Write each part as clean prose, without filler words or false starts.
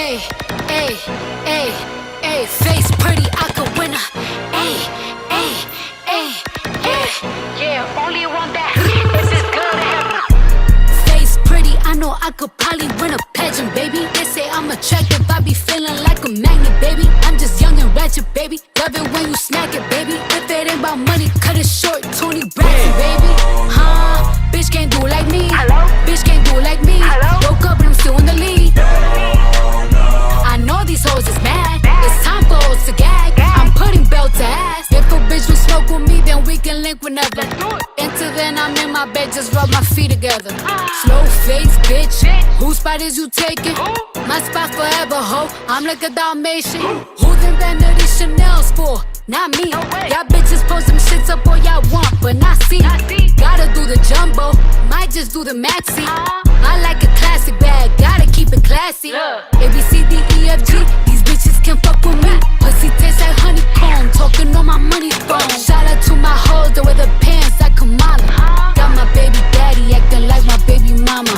Ay, ay, ay, ay, face pretty, I could win her. Ay, ay, ay, ay, yeah, only want that. This is good to have. Face pretty, I know I could probably win a pageant, baby. They say I'm attractive, I be feeling like a magnet, baby. I'm just young and ratchet, baby. Love it when you snack it, baby. If it ain't about money, cut it short, Tony Braxton, baby. Huh? Bitch can't do like me. Hello? Bitch can't do like me. Hello? Woke up and I'm still in the lead. I know these hoes is mad. It's time for hoes to gag. I'm putting belt to ass. If a bitch will smoke with me, then we can link whenever. Until then, I'm in my bed, just rub my feet together. Slow face, bitch. Whose spot is you taking? My spot forever, ho. I'm like a Dalmatian. Who them vendor these Chanel's for? Not me. Y'all bitches post some shits up all y'all want, but not see. Gotta do the jumbo, might just do the maxi. I like a classic bag, gotta keep it classy. A, B, C, D, E, F, G, these bitches can fuck with me. Pussy tastes like honeycomb, talking on my money phone. Shout out to my hoes that wear the pants like Kamala. Got my baby daddy acting like my baby mama.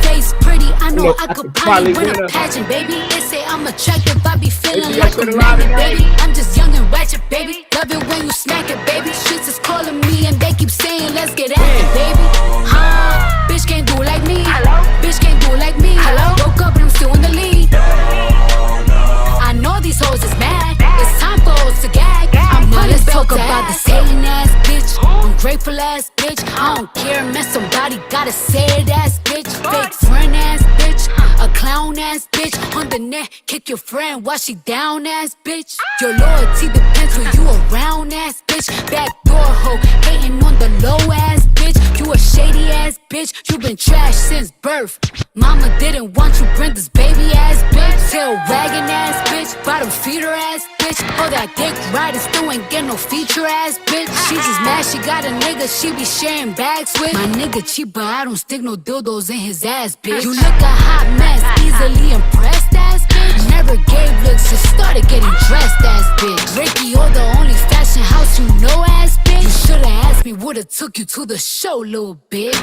Face pretty, I know I could probably win a pageant, baby. They say I'm attractive, I be feeling like a magnet, baby. I'm just young and ratchet, baby. Love it when you snack it, baby. Streets is calling me and they keep saying let's get at it, baby. Huh? Bitch can't do like me. Hello? Bitch can't do like me. Hello? Woke up and I'm still in the lead. I know these hoes is mad. It's time for hoes to gag. Let's talk about this hating ass bitch. Ungrateful ass bitch. I don't care, man. Somebody gotta say it, ass bitch. Fake friend ass bitch. A clown ass bitch. On the net, kick your friend while she down ass bitch. Your loyalty depends who you around ass bitch. Backdoor hoe, hating on the low ass bitch. You a shady ass bitch. You been trash since birth. Mama didn't want you, Brenda's baby ass bitch. Tail wagging ass bitch. Bottom feeder ass bitch. All that dick riding still ain't get no feature ass bitch. She just mad she got a nigga she be sharing bags with. My nigga cheap but I don't stick no dildos in his ass bitch. You look a hot mess, easily impressed ass bitch. Never gave looks, just started getting dressed ass bitch. Ricky or the only fashion house you know ass bitch. You shoulda asked me, woulda took you to the show little bitch.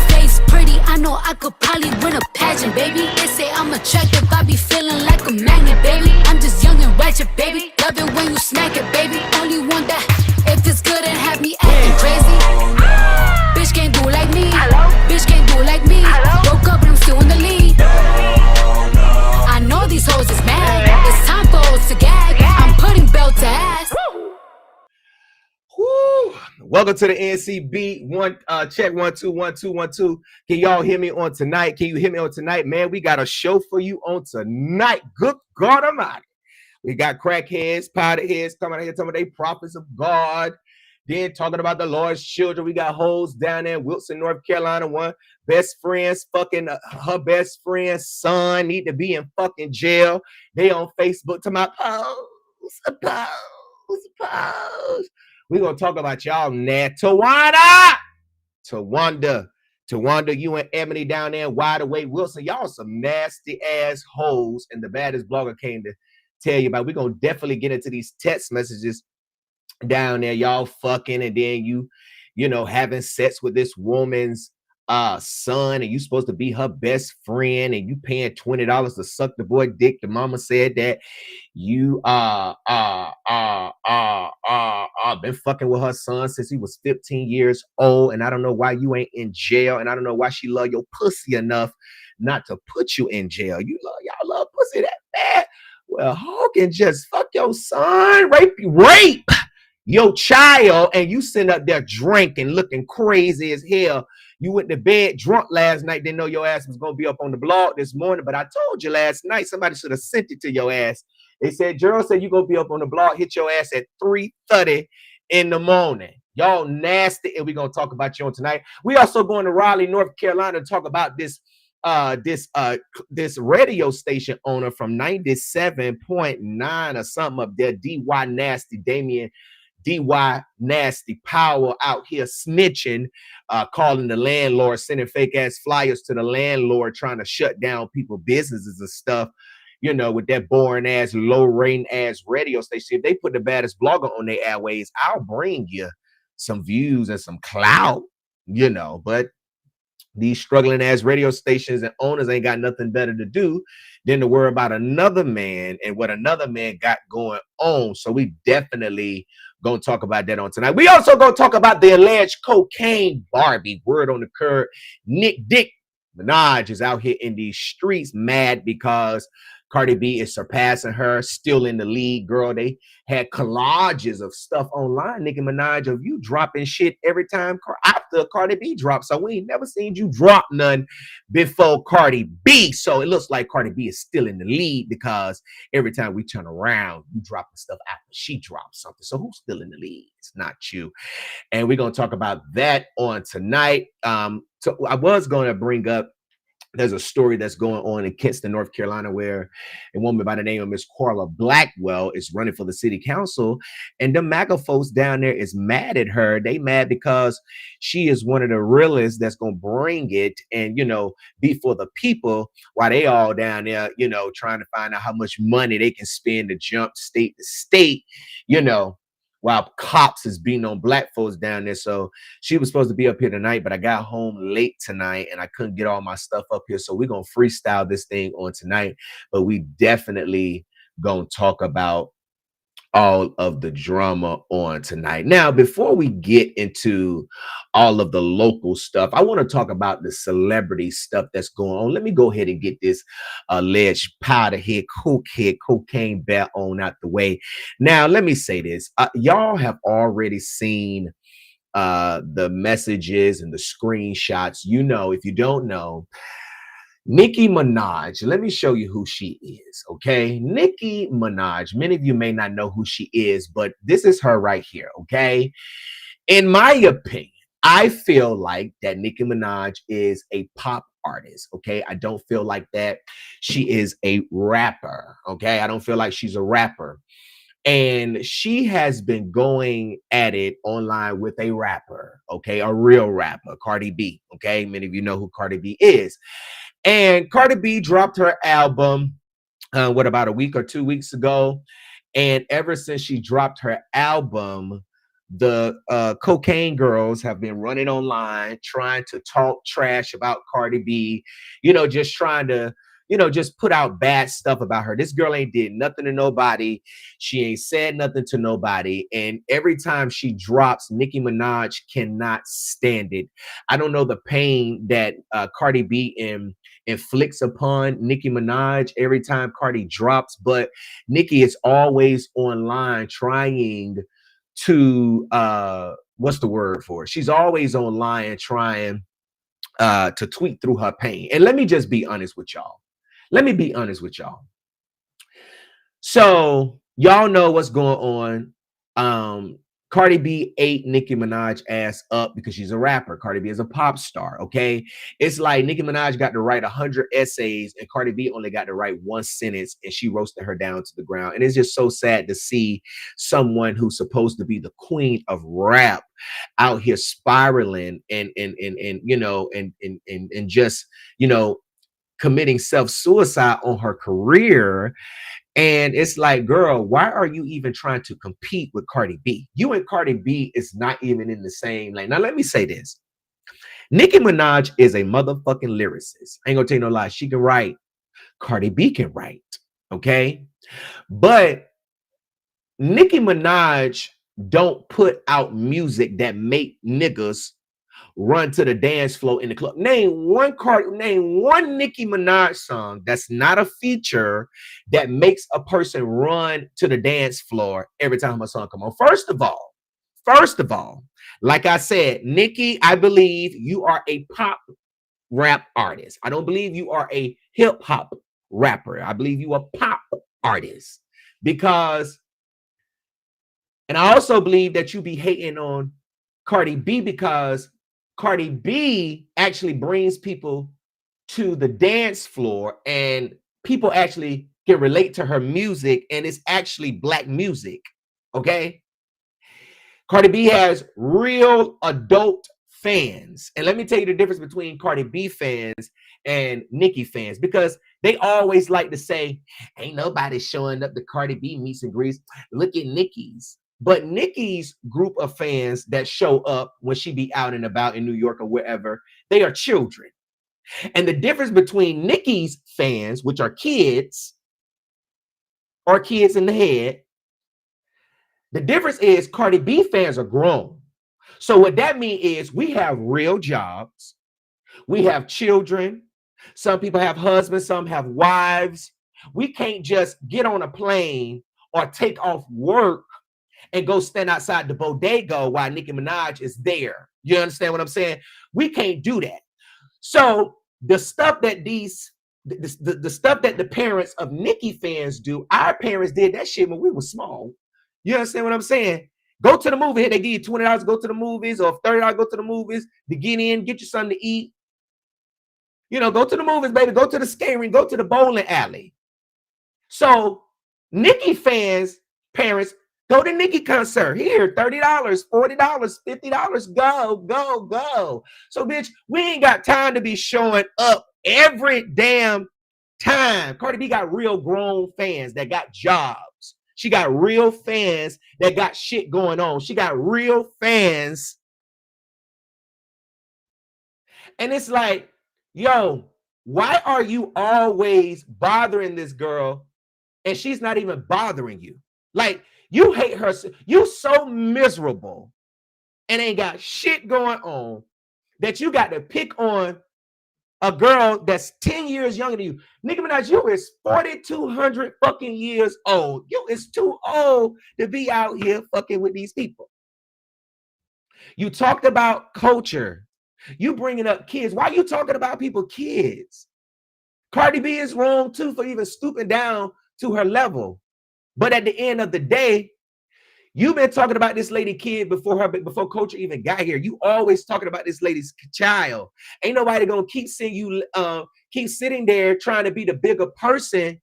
Face pretty, I know I could probably win a pageant, baby. They say I'm attractive, I be feeling like a magnet, baby. I'm just young and ratchet, baby. Love it when you snack it, baby. Only want that if it's good and have me acting crazy. Bitch can't do like me. Hello? Bitch can't do like me. Hello? Woke up and I'm still in the lead. I know these hoes is mad. It's time for hoes to gag. I'm putting belt to ass. Woo. Welcome to the NCB. Check 1 2 1 2 1 2. Can y'all hear me on tonight? Can you hear me on tonight, man? We got a show for you on tonight. Good God Almighty. We got crackheads, powder heads coming out here talking about they prophets of God. Then talking about the Lord's children. We got hoes down there in Wilson, North Carolina. One best friends fucking her best friend's son need to be in fucking jail. They on Facebook talking about pose. We're going to talk about y'all now. Tawanda, you and Ebony down there in Wide Awake Wilson. Y'all some nasty ass hoes. And the baddest blogger came to tell you about. We're going to definitely get into these text messages down there. Y'all fucking and then you know, having sex with this woman's son and you supposed to be her best friend and you paying $20 to suck the boy dick. The mama said that you been fucking with her son since he was 15 years old, and I don't know why you ain't in jail, and I don't know why she love your pussy enough not to put you in jail. Y'all love pussy that bad. Well, how can just fuck your son, rape your child, and you sitting up there drinking, looking crazy as hell. You went to bed drunk last night, didn't know your ass was gonna be up on the blog this morning, but I told you last night somebody should have sent it to your ass. They said, Gerald said you're gonna be up on the blog, hit your ass at 3:30 in the morning. Y'all nasty, and we're gonna talk about you on tonight. We also going to Raleigh, North Carolina to talk about this radio station owner from 97.9 or something up there, DY Nasty, Damian DY Nasty Power out here snitching, calling the landlord, sending fake ass flyers to the landlord, trying to shut down people's businesses and stuff, you know, with that boring ass, low rating ass radio station. If they put the baddest blogger on their airways, I'll bring you some views and some clout, you know, but These struggling ass radio stations and owners ain't got nothing better to do than to worry about another man and what another man got going on. So we definitely gonna talk about that on tonight. We also gonna talk about the alleged cocaine Barbie. Word on the curb, Dick Minaj is out here in these streets mad because Cardi B is surpassing her, still in the league, girl. They had collages of stuff online, Nicki Minaj, of you dropping shit every time after Cardi B drops. So we ain't never seen you drop none before Cardi B. So it looks like Cardi B is still in the lead because every time we turn around, you dropping stuff after she drops something. So who's still in the lead? It's not you. And we're going to talk about that on tonight. So I was going to bring up, there's a story that's going on in Kinston, North Carolina, where a woman by the name of Miss Carla Blackwell is running for the city council. And the MAGA folks down there is mad at her. They mad because she is one of the realists that's going to bring it and, you know, be for the people while they all down there, you know, trying to find out how much money they can spend to jump state to state, you know, while cops is beating on black folks down there. So she was supposed to be up here tonight, but I got home late tonight and I couldn't get all my stuff up here. So we're going to freestyle this thing on tonight, but we definitely going to talk about all of the drama on tonight. Now, before we get into all of the local stuff, I want to talk about the celebrity stuff that's going on. Let me go ahead and get this alleged powder head, cocaine bet on out the way. Now, let me say this. Y'all have already seen the messages and the screenshots. You know, if you don't know, Nicki Minaj, let me show you who she is, okay? Nicki Minaj, many of you may not know who she is, but this is her right here, okay? In my opinion, I feel like that Nicki Minaj is a pop artist, okay? I don't feel like that she is a rapper, okay? I don't feel like she's a rapper. And she has been going at it online with a rapper, okay? A real rapper, Cardi B, okay? Many of you know who Cardi B is. And Cardi B dropped her album, about a week or 2 weeks ago. And ever since she dropped her album, the cocaine girls have been running online trying to talk trash about Cardi B, you know, just trying to, you know, just put out bad stuff about her. This girl ain't did nothing to nobody. She ain't said nothing to nobody. And every time she drops, Nicki Minaj cannot stand it. I don't know the pain that Cardi B inflicts upon Nicki Minaj every time Cardi drops, but Nicki is always online trying to what's the word for it? She's always online trying to tweet through her pain. And let me just be honest with y'all. Let me be honest with y'all. So y'all know what's going on. Cardi B ate Nicki Minaj ass up because she's a rapper. Cardi B is a pop star, okay? It's like Nicki Minaj got to write 100 essays and Cardi B only got to write one sentence and she roasted her down to the ground. And it's just so sad to see someone who's supposed to be the queen of rap out here spiraling and you know and just, you know, committing self-suicide on her career. And it's like, girl, why are you even trying to compete with Cardi B? You and Cardi B is not even in the same lane. Now, let me say this. Nicki Minaj is a motherfucking lyricist. I ain't gonna tell you no lie. She can write. Cardi B can write. Okay? But Nicki Minaj don't put out music that make niggas run to the dance floor in the club. Name one Nicki Minaj song that's not a feature that makes a person run to the dance floor every time a song come on. First of all, like I said, Nicki, I believe you are a pop rap artist. I don't believe you are a hip hop rapper. I believe you are a pop artist because, and I also believe that you be hating on Cardi B because Cardi B actually brings people to the dance floor and people actually can relate to her music and it's actually black music, okay? Cardi B has real adult fans. And let me tell you the difference between Cardi B fans and Nicki fans, because they always like to say, ain't nobody showing up to Cardi B meets and greets. Look at Nicki's. But Nicki's group of fans that show up when she be out and about in New York or wherever, they are children. And the difference between Nicki's fans, which are kids or kids in the head, the difference is Cardi B fans are grown. So what that means is we have real jobs. We have children. Some people have husbands, some have wives. We can't just get on a plane or take off work and go stand outside the bodega while Nicki Minaj is there. You understand what I'm saying? We can't do that. So the stuff that the stuff that the parents of Nicki fans do, our parents did that shit when we were small. You understand what I'm saying? Go to the movie. Here they give you $20 to go to the movies, or $30 to go to the movies to get in, get you something to eat. You know, go to the movies, baby. Go to the skating rink. Go to the bowling alley. So Nicki fans, parents, go to Nicki concert. Here, $30, $40, $50. Go, go, go. So, bitch, we ain't got time to be showing up every damn time. Cardi B got real grown fans that got jobs. She got real fans that got shit going on. She got real fans. And it's like, yo, why are you always bothering this girl and she's not even bothering you? Like, you hate her. You so miserable and ain't got shit going on that you got to pick on a girl that's 10 years younger than you. Nicki Minaj, you is 4,200 fucking years old. You is too old to be out here fucking with these people. You talked about culture. You bringing up kids. Why are you talking about people kids? Cardi B is wrong too for even stooping down to her level. But at the end of the day, you've been talking about this lady kid before culture even got here. You always talking about this lady's child. Ain't nobody gonna keep seeing you keep sitting there trying to be the bigger person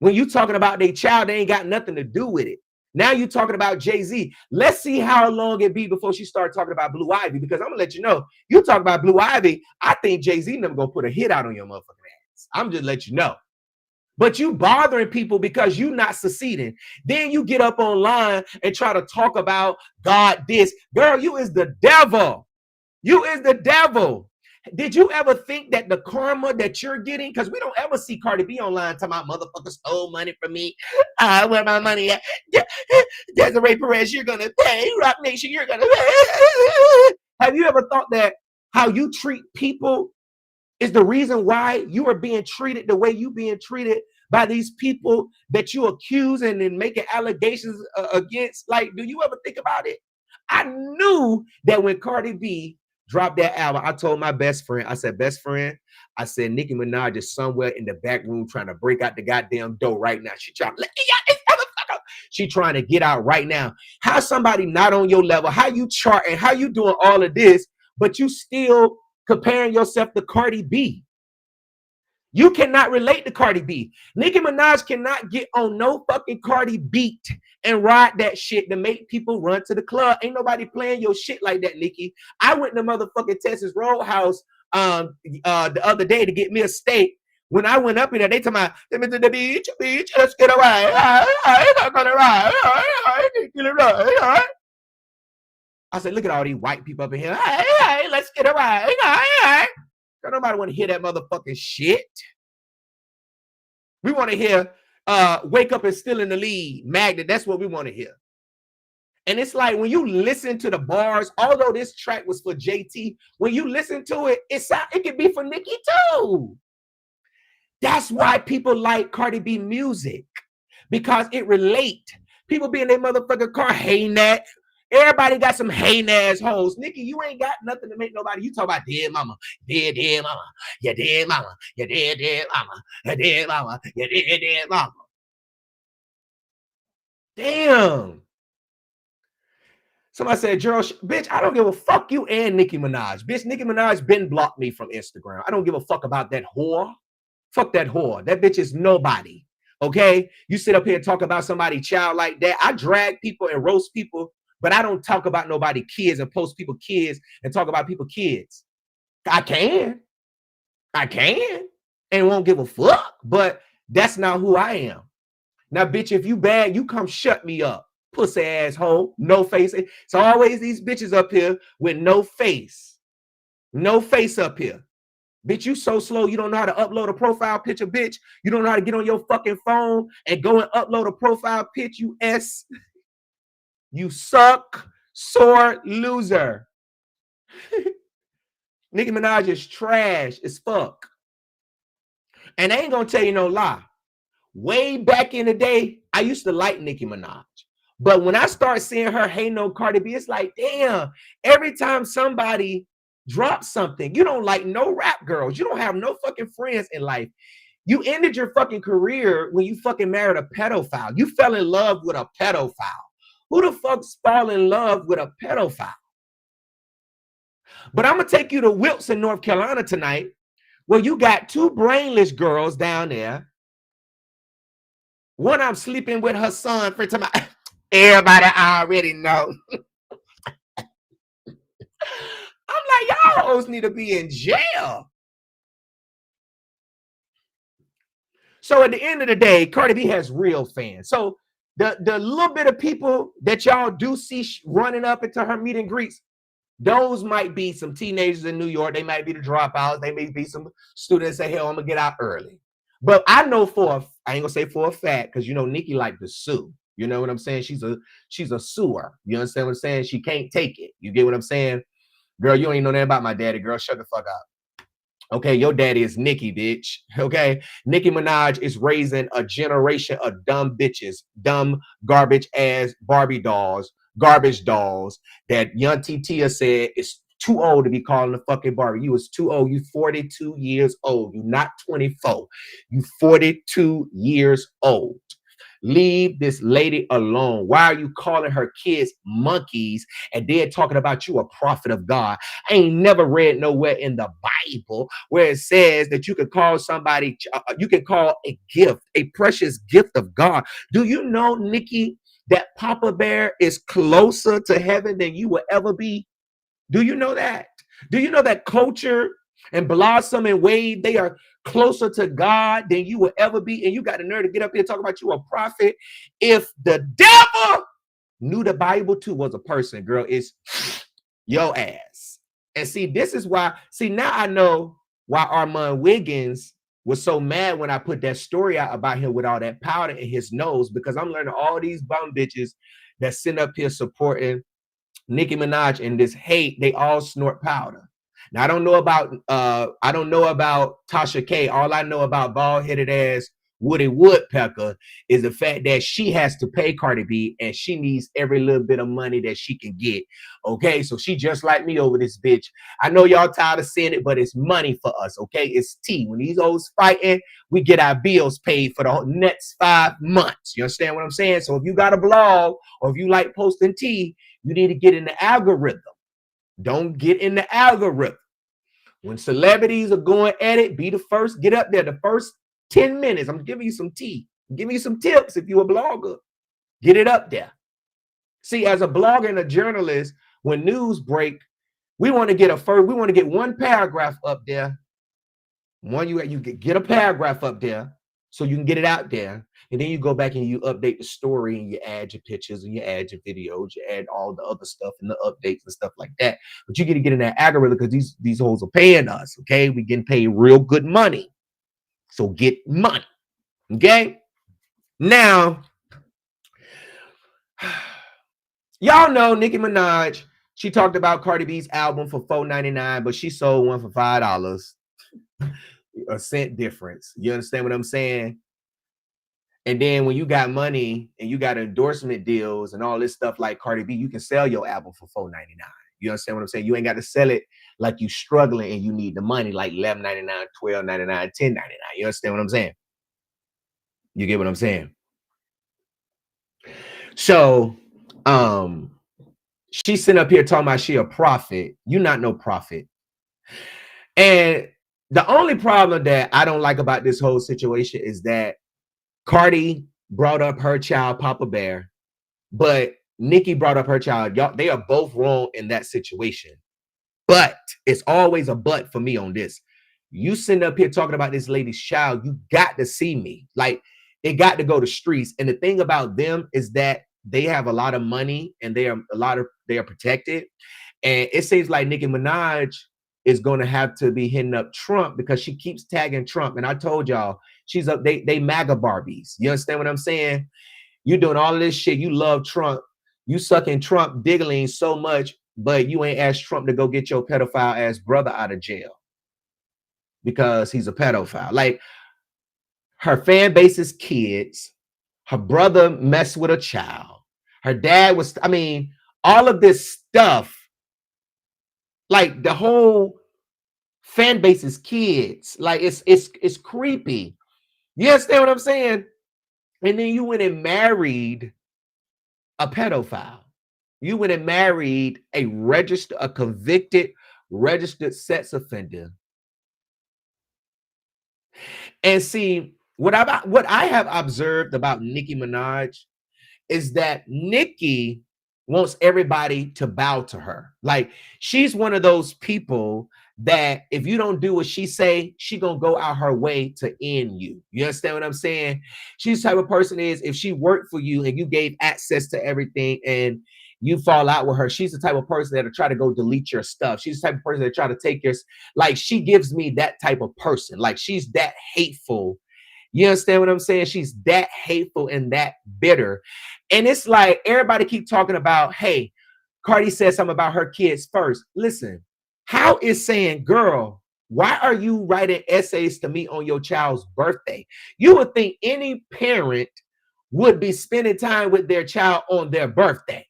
when you talking about their child. They ain't got nothing to do with it. Now you talking about Jay-Z. Let's see how long it be before she start talking about Blue Ivy, because I'm gonna let you know, you talk about Blue Ivy, I think Jay-Z never gonna put a hit out on your motherfucking ass. I'm just letting you know. But you bothering people because you not succeeding. Then you get up online and try to talk about God this. Girl, you is the devil. You is the devil. Did you ever think that the karma that you're getting, because we don't ever see Cardi B online talking about motherfuckers stole money from me. Where my money at? Desiree Perez, you're going to pay. Rock Nation, you're going to pay. Have you ever thought that how you treat people is the reason why you are being treated the way you being treated by these people that you accuse and then making allegations against? Like, do you ever think about it? I knew that when Cardi B dropped that album, I told my best friend, I said, best friend, I said, Nicki Minaj is somewhere in the back room trying to break out the goddamn door right now. She trying to let me out this motherfucker. She trying to get out right now. How somebody not on your level, how you charting, how you doing all of this, but you still comparing yourself to Cardi B. You cannot relate to Cardi B. Nicki Minaj cannot get on no fucking Cardi beat and ride that shit to make people run to the club. Ain't nobody playing your shit like that, Nicki. I went to motherfucking Texas Roadhouse the other day to get me a steak. When I went up in there, they told me, the beach, let's get away. I'm not gonna ride. I said, look at all these white people up in here. Hey, let's get away. Don't nobody want to hear that motherfucking shit. We want to hear wake up and still in the lead. Magnet, that's what we want to hear. And it's like when you listen to the bars, although this track was for JT, when you listen to it, it could be for Nicki too. That's why people like Cardi B music, because it relate. People be in their motherfucking car, hey Nat. Everybody got some hating assholes. Nicki, you ain't got nothing to make nobody. You talk about dead mama, dead mama, you dead mama, you dead mama, you dead mama, you dead mama. Damn. Somebody said, Gerald, bitch, I don't give a fuck you and Nicki Minaj. Bitch, Nicki Minaj been blocked me from Instagram. I don't give a fuck about that whore. Fuck that whore. That bitch is nobody. Okay? You sit up here and talk about somebody's child like that. I drag people and roast people, but I don't talk about nobody kids and post people kids and talk about people kids. I can and won't give a fuck, but that's not who I am. Now, bitch, if you bad, you come shut me up. pussy asshole, no face. It's always these bitches up here with no face. No face up here. Bitch, you so slow, you don't know how to upload a profile picture, bitch. You don't know how to get on your fucking phone and go and upload a profile pitch, you S. You suck, sore loser. Nicki Minaj is trash as fuck. And I ain't gonna tell you no lie. Way back in the day, I used to like Nicki Minaj. But when I start seeing her hating on Cardi B, it's like, damn, every time somebody drops something, you don't like no rap girls. You don't have no fucking friends in life. You ended your fucking career when you fucking married a pedophile. You fell in love with a pedophile. Who the fuck's fall in love with a pedophile? But I'm going to take you to Wilson, North Carolina tonight, where you got two brainless girls down there. One I'm sleeping with her son for tomorrow. Everybody already know. I'm like, y'all hoes need to be in jail. So at the end of the day, Cardi B has real fans. So the little bit of people that y'all do see running up into her meet and greets, those might be some teenagers in New York. They might be the dropouts. They may be some students that say, hell, I'm going to get out early. But I know I ain't going to say for a fact, because, you know, Nicki like to sue. You know what I'm saying? She's a suer. You understand what I'm saying? She can't take it. You get what I'm saying? Girl, you don't even know nothing about my daddy. Girl, shut the fuck up. Okay, your daddy is Nicki, bitch. Okay, Nicki Minaj is raising a generation of dumb bitches, dumb garbage ass Barbie dolls, garbage dolls that young Tia said is too old to be calling a fucking Barbie. You was too old. You 42 years old. You not 24. You 42 years old. Leave this lady alone. Why are you calling her kids monkeys and then talking about you a prophet of God? I ain't never read nowhere in the Bible where it says that you can call somebody, you can call a gift, a precious gift of God. Do you know, Nicki, that Papa Bear is closer to heaven than you will ever be? Do you know that? Do you know that Culture and Blossom and Wade, they are closer to God than you will ever be? And you got the nerve to get up here and talk about you a prophet. If the devil knew the Bible too was a person, girl, it's your ass. And see, this is why, now I know why Armand Wiggins was so mad when I put that story out about him with all that powder in his nose, because I'm learning all these bum bitches that sit up here supporting Nicki Minaj and this hate, they all snort powder. Now I don't know about Tasha K. All I know about bald-headed ass Woody Woodpecker is the fact that she has to pay Cardi B and she needs every little bit of money that she can get. Okay, so she just like me over this bitch. I know y'all tired of seeing it, but it's money for us. Okay, it's tea. When these hoes fighting, we get our bills paid for the next 5 months. You understand what I'm saying? So if you got a blog or if you like posting tea, you need to get in the algorithm. Don't get in the algorithm. When celebrities are going at it, be the first. Get up there the first 10 minutes. I'm giving you some tea. Give me some tips if you're a blogger. Get it up there. See, as a blogger and a journalist, when news break, we want to get one paragraph up there. You get a paragraph up there so you can get it out there. And then you go back and you update the story and you add your pictures and you add your videos, you add all the other stuff and the updates and stuff like that. But you got to get in that algorithm because these hoes are paying us, okay? We getting paid real good money. So get money, okay? Now, y'all know Nicki Minaj, she talked about Cardi B's album for $4.99, but she sold one for $5. A cent difference. You understand what I'm saying? And then when you got money and you got endorsement deals and all this stuff like Cardi B, you can sell your album for $4.99. You understand what I'm saying? You ain't got to sell it like you struggling and you need the money like $11.99, $12.99, $10.99. You understand what I'm saying? You get what I'm saying? So she's sitting up here talking about she a prophet. You not no prophet. And the only problem that I don't like about this whole situation is that Cardi brought up her child, Papa Bear, but Nicki brought up her child. Y'all, they are both wrong in that situation. But it's always a but for me on this. You sitting up here talking about this lady's child, you got to see me. Like, it got to go to streets. And the thing about them is that they have a lot of money and they are protected. And it seems like Nicki Minaj is going to have to be hitting up Trump because she keeps tagging Trump. And I told y'all, she's up, they MAGA Barbies. You understand what I'm saying? You doing all of this shit. You love Trump. You sucking Trump diggling so much, but you ain't asked Trump to go get your pedophile ass brother out of jail because he's a pedophile. Like, her fan base is kids. Her brother messed with a child. Her dad was, I mean, all of this stuff, like the whole fan base is kids. Like it's creepy. You understand what I'm saying? And then you went and married a pedophile. You went and married a convicted, registered sex offender. And see, what I have observed about Nicki Minaj is that Nicki wants everybody to bow to her. Like, she's one of those people that if you don't do what she say, she gonna go out her way to end you. You understand what I'm saying? She's the type of person is, if she worked for you and you gave access to everything and you fall out with her, she's the type of person that'll try to go delete your stuff. She's the type of person that try to take your, like, she gives me that type of person. Like, she's that hateful. You understand what I'm saying? She's that hateful and that bitter. And it's like everybody keep talking about, hey, Cardi said something about her kids first. Listen, how is saying, girl, why are you writing essays to me on your child's birthday? You would think any parent would be spending time with their child on their birthday.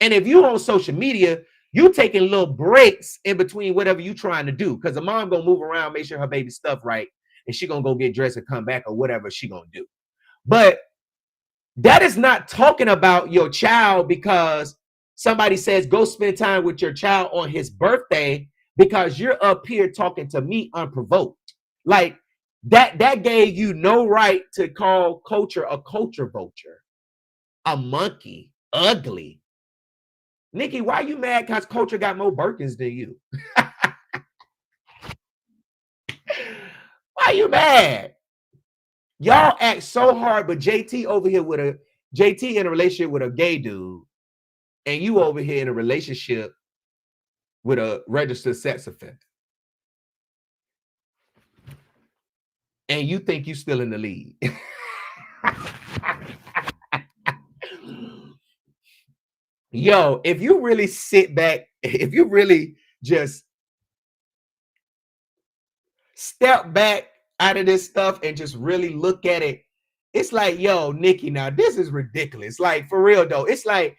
And if you on social media, you taking little breaks in between whatever you trying to do, because the mom gonna move around, make sure her baby stuff right, and she gonna go get dressed and come back or whatever she gonna do. But that is not talking about your child because somebody says go spend time with your child on his birthday because you're up here talking to me unprovoked. Like, that gave you no right to call culture a culture vulture, a monkey, ugly. Nicki, why you mad because culture got more Birkins than you? Why you mad? Y'all act so hard, but JT over here with a JT in a relationship with a gay dude, and you over here in a relationship with a registered sex offender. And you think you still in the lead. Yo, if you really sit back, if you really just step back out of this stuff and just really look at it, it's like, yo, Nicki, now this is ridiculous. Like, for real though, it's like,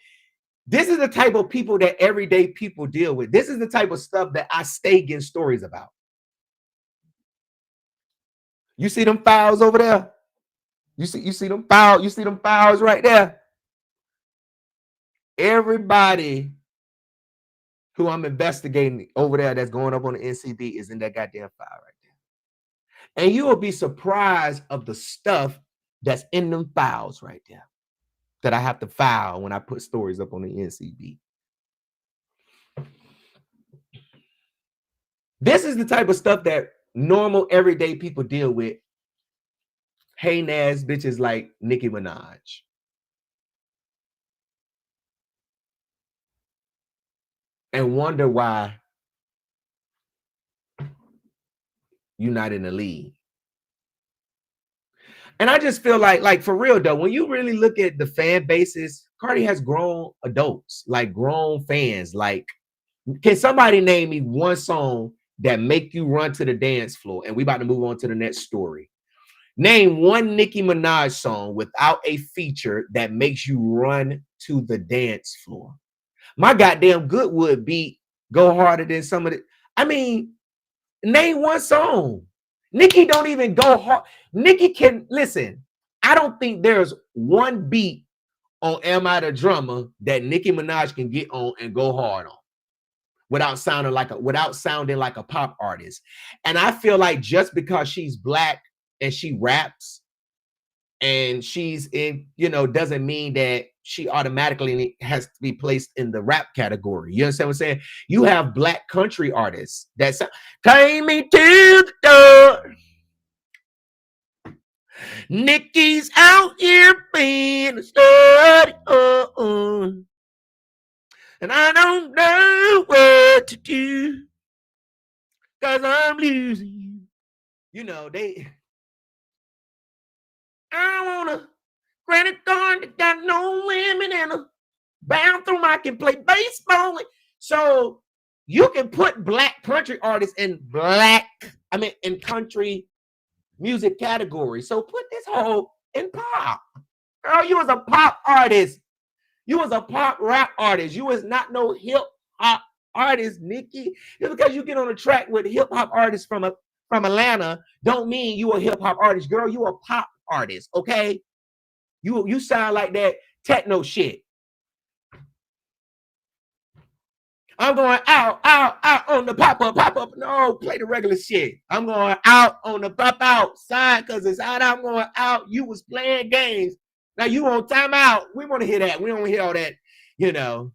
this is the type of people that everyday people deal with. This is the type of stuff that I stay getting stories about. You see them files over there? You see them files, you see them files right there? Everybody who I'm investigating over there that's going up on the NCB is in that goddamn file right there. And you will be surprised of the stuff that's in them files right there that I have to file when I put stories up on the NCB. This is the type of stuff that normal everyday people deal with. Hating ass bitches like Nicki Minaj. And wonder why you're not in the league. And I just feel like for real though, when you really look at the fan bases, Cardi has grown adults, like grown fans. Like, can somebody name me one song that make you run to the dance floor? And we about to move on to the next story. Name one Nicki Minaj song without a feature that makes you run to the dance floor. My goddamn Goodwood beat go harder than some of the. I mean, name one song. Nicki don't even go hard. Nicki can listen. I don't think there's one beat on Am I the Drummer that Nicki Minaj can get on and go hard on without sounding like a pop artist. And I feel like just because she's black and she raps and she's in, doesn't mean that she automatically has to be placed in the rap category. You understand what I'm saying? You have black country artists that say, "Take me to the door." Nicki's out here being a stud. And I don't know what to do because I'm losing you. You know, I want a granite garden that got no women in a bathroom. I can play baseball. So you can put black country artists in in country music category. So put this whole in pop. Girl, you was a pop artist. You was a pop rap artist. You was not no hip hop artist, Nicki. Just because you get on a track with hip hop artists from Atlanta, don't mean you a hip hop artist, girl. You a pop artist, okay? You sound like that techno shit. I'm going out on the pop up. No, play the regular shit. I'm going out on the pop out side because it's out. I'm going out. You was playing games. Now you on timeout. We want to hear that. We don't want to hear all that, you know.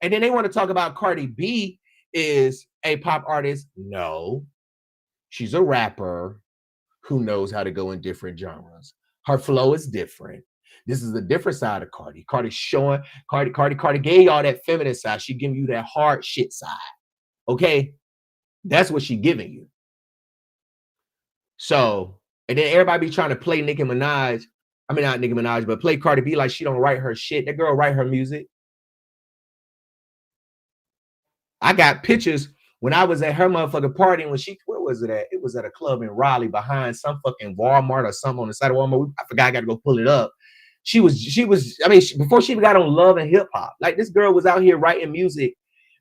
And then they want to talk about Cardi B is a pop artist. No, she's a rapper who knows how to go in different genres. Her flow is different. This is a different side of Cardi. Cardi gave y'all that feminine side. She giving you that hard shit side. Okay? That's what she giving you. So, and then everybody be trying to play Nicki Minaj. I mean, not Nicki Minaj, but play Cardi B like she don't write her shit. That girl write her music. I got pictures when I was at her motherfucking party. When where was it at? It was at a club in Raleigh behind some fucking Walmart or something on the side of Walmart. I forgot. I got to go pull it up. She was, I mean, before she got on Love and Hip Hop, like this girl was out here writing music.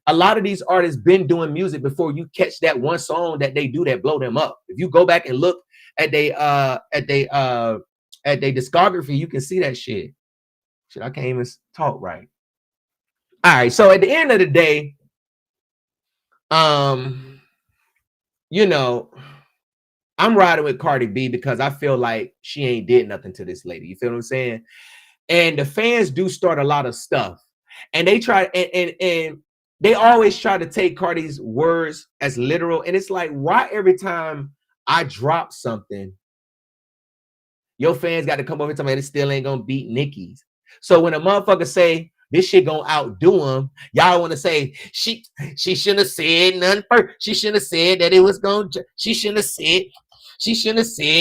A lot of these artists been doing music before you catch that one song that they do that blow them up. If you go back and look at their discography, you can see that shit. Shit, I can't even talk right. All right, so at the end of the day, you know, I'm riding with Cardi B because I feel like she ain't did nothing to this lady. You feel what I'm saying? And the fans do start a lot of stuff, and they try and they always try to take Cardi's words as literal. And it's like, why every time I drop something, your fans got to come over and tell me it still ain't gonna beat Nicki's. So when a motherfucker say this shit gonna outdo him, y'all want to say she shouldn't have said nothing first. She shouldn't have said that it was gonna. She shouldn't have said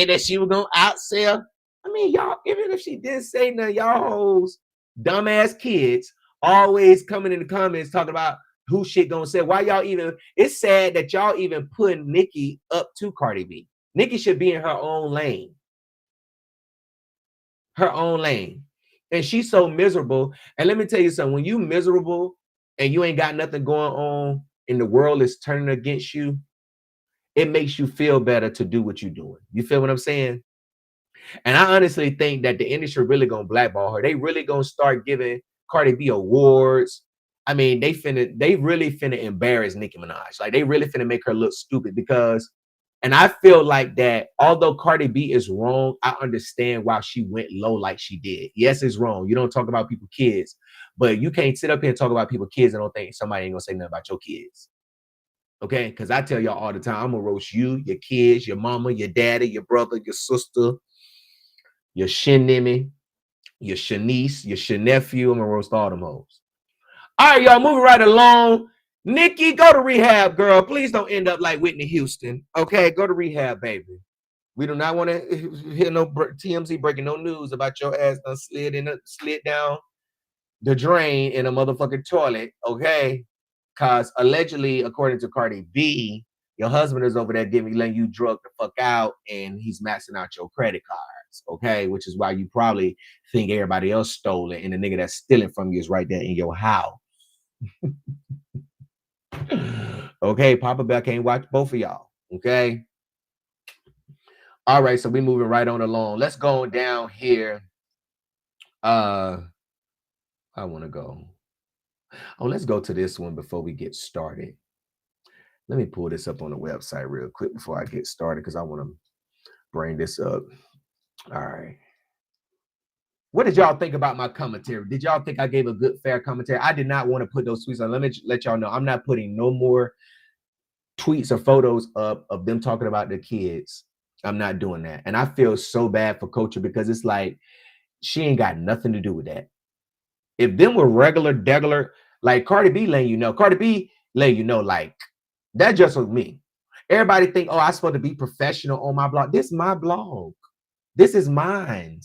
that she was gonna outsell. I mean, y'all, even if she didn't say nothing, y'all hoes, dumbass kids, always coming in the comments talking about who shit gonna say. Why y'all even? It's sad that y'all even put Nicki up to Cardi B. Nicki should be in her own lane. Her own lane. And she's so miserable. And let me tell you something, when you miserable and you ain't got nothing going on and the world is turning against you, it makes you feel better to do what you're doing. You feel what I'm saying? And I honestly think that the industry really gonna blackball her. They really gonna start giving Cardi B awards. I mean, they really finna embarrass Nicki Minaj. Like they really finna make her look stupid because, and I feel like that although Cardi B is wrong, I understand why she went low like she did. Yes, it's wrong. You don't talk about people's kids, but you can't sit up here and talk about people's kids and don't think somebody ain't gonna say nothing about your kids. Okay? Because I tell y'all all the time, I'm gonna roast you, your kids, your mama, your daddy, your brother, your sister, your shinimmy, your shanice, your nephew. I'm gonna roast all them hoes. All right, y'all, moving right along. Nicki, go to rehab, girl. Please don't end up like Whitney Houston. Okay, go to rehab, baby. We do not want to hear no TMZ breaking no news about your ass done slid down the drain in a motherfucking toilet. Okay, because allegedly, according to Cardi B, your husband is over there letting you drug the fuck out, and he's maxing out your credit cards. Okay, which is why you probably think everybody else stole it, and the nigga that's stealing from you is right there in your house. Okay, Papa Bear can't watch both of y'all. Okay. All right, so we moving right on along. Let's go down here. I want to go. Oh, let's go to this one before we get started. Let me pull this up on the website real quick before I get started because I want to bring this up. All right. What did y'all think about my commentary? Did y'all think I gave a good, fair commentary? I did not want to put those tweets on. Let me let y'all know. I'm not putting no more tweets or photos up of them talking about their kids. I'm not doing that. And I feel so bad for Culture because it's like she ain't got nothing to do with that. If them were regular, degular, like Cardi B letting you know, like that just was me. Everybody think, oh, I'm supposed to be professional on my blog. This is my blog. This is mine.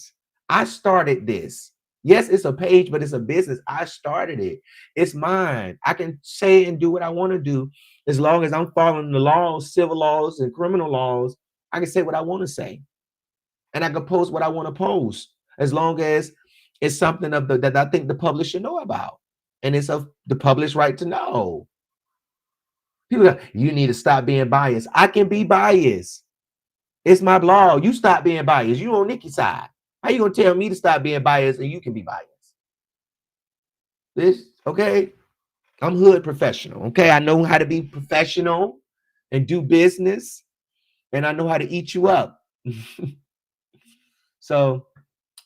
I started this. Yes, it's a page, but it's a business. I started it. It's mine. I can say and do what I want to do as long as I'm following the laws, civil laws, and criminal laws. I can say what I want to say, and I can post what I want to post as long as it's something of that I think the public should know about, and it's of the public's right to know. People go, you need to stop being biased. I can be biased. It's my blog. You stop being biased. You on Nicki's side. How you gonna tell me to stop being biased and you can be biased? This okay? I'm hood professional. Okay, I know how to be professional and do business, and I know how to eat you up. So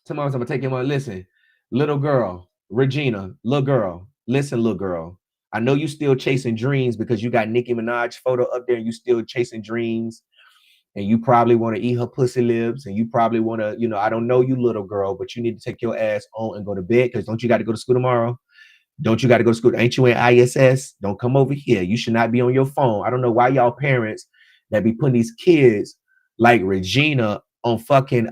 tomorrow I'm gonna take him on. Listen, little girl, Regina, little girl. Listen, little girl. I know you still chasing dreams because you got Nicki Minaj photo up there and you still chasing dreams. And you probably want to eat her pussy lips, and you probably want to, I don't know you, little girl, but you need to take your ass on and go to bed because don't you got to go to school tomorrow? Don't you got to go to school? Ain't you in ISS? Don't come over here. You should not be on your phone. I don't know why y'all parents that be putting these kids like Regina on fucking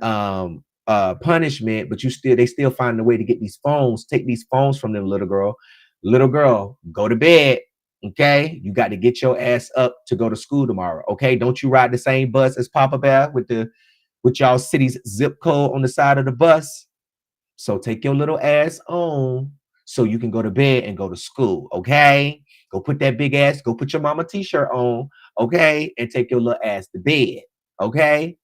punishment, but they still find a way to get these phones, take these phones from them, little girl. Little girl, go to bed. Okay, you got to get your ass up to go to school tomorrow. Okay, don't you ride the same bus as Papa Bear with y'all city's zip code on the side of the bus? So take your little ass on so you can go to bed and go to school. Okay, go put that big ass, go put your mama t-shirt on. Okay, and take your little ass to bed. Okay,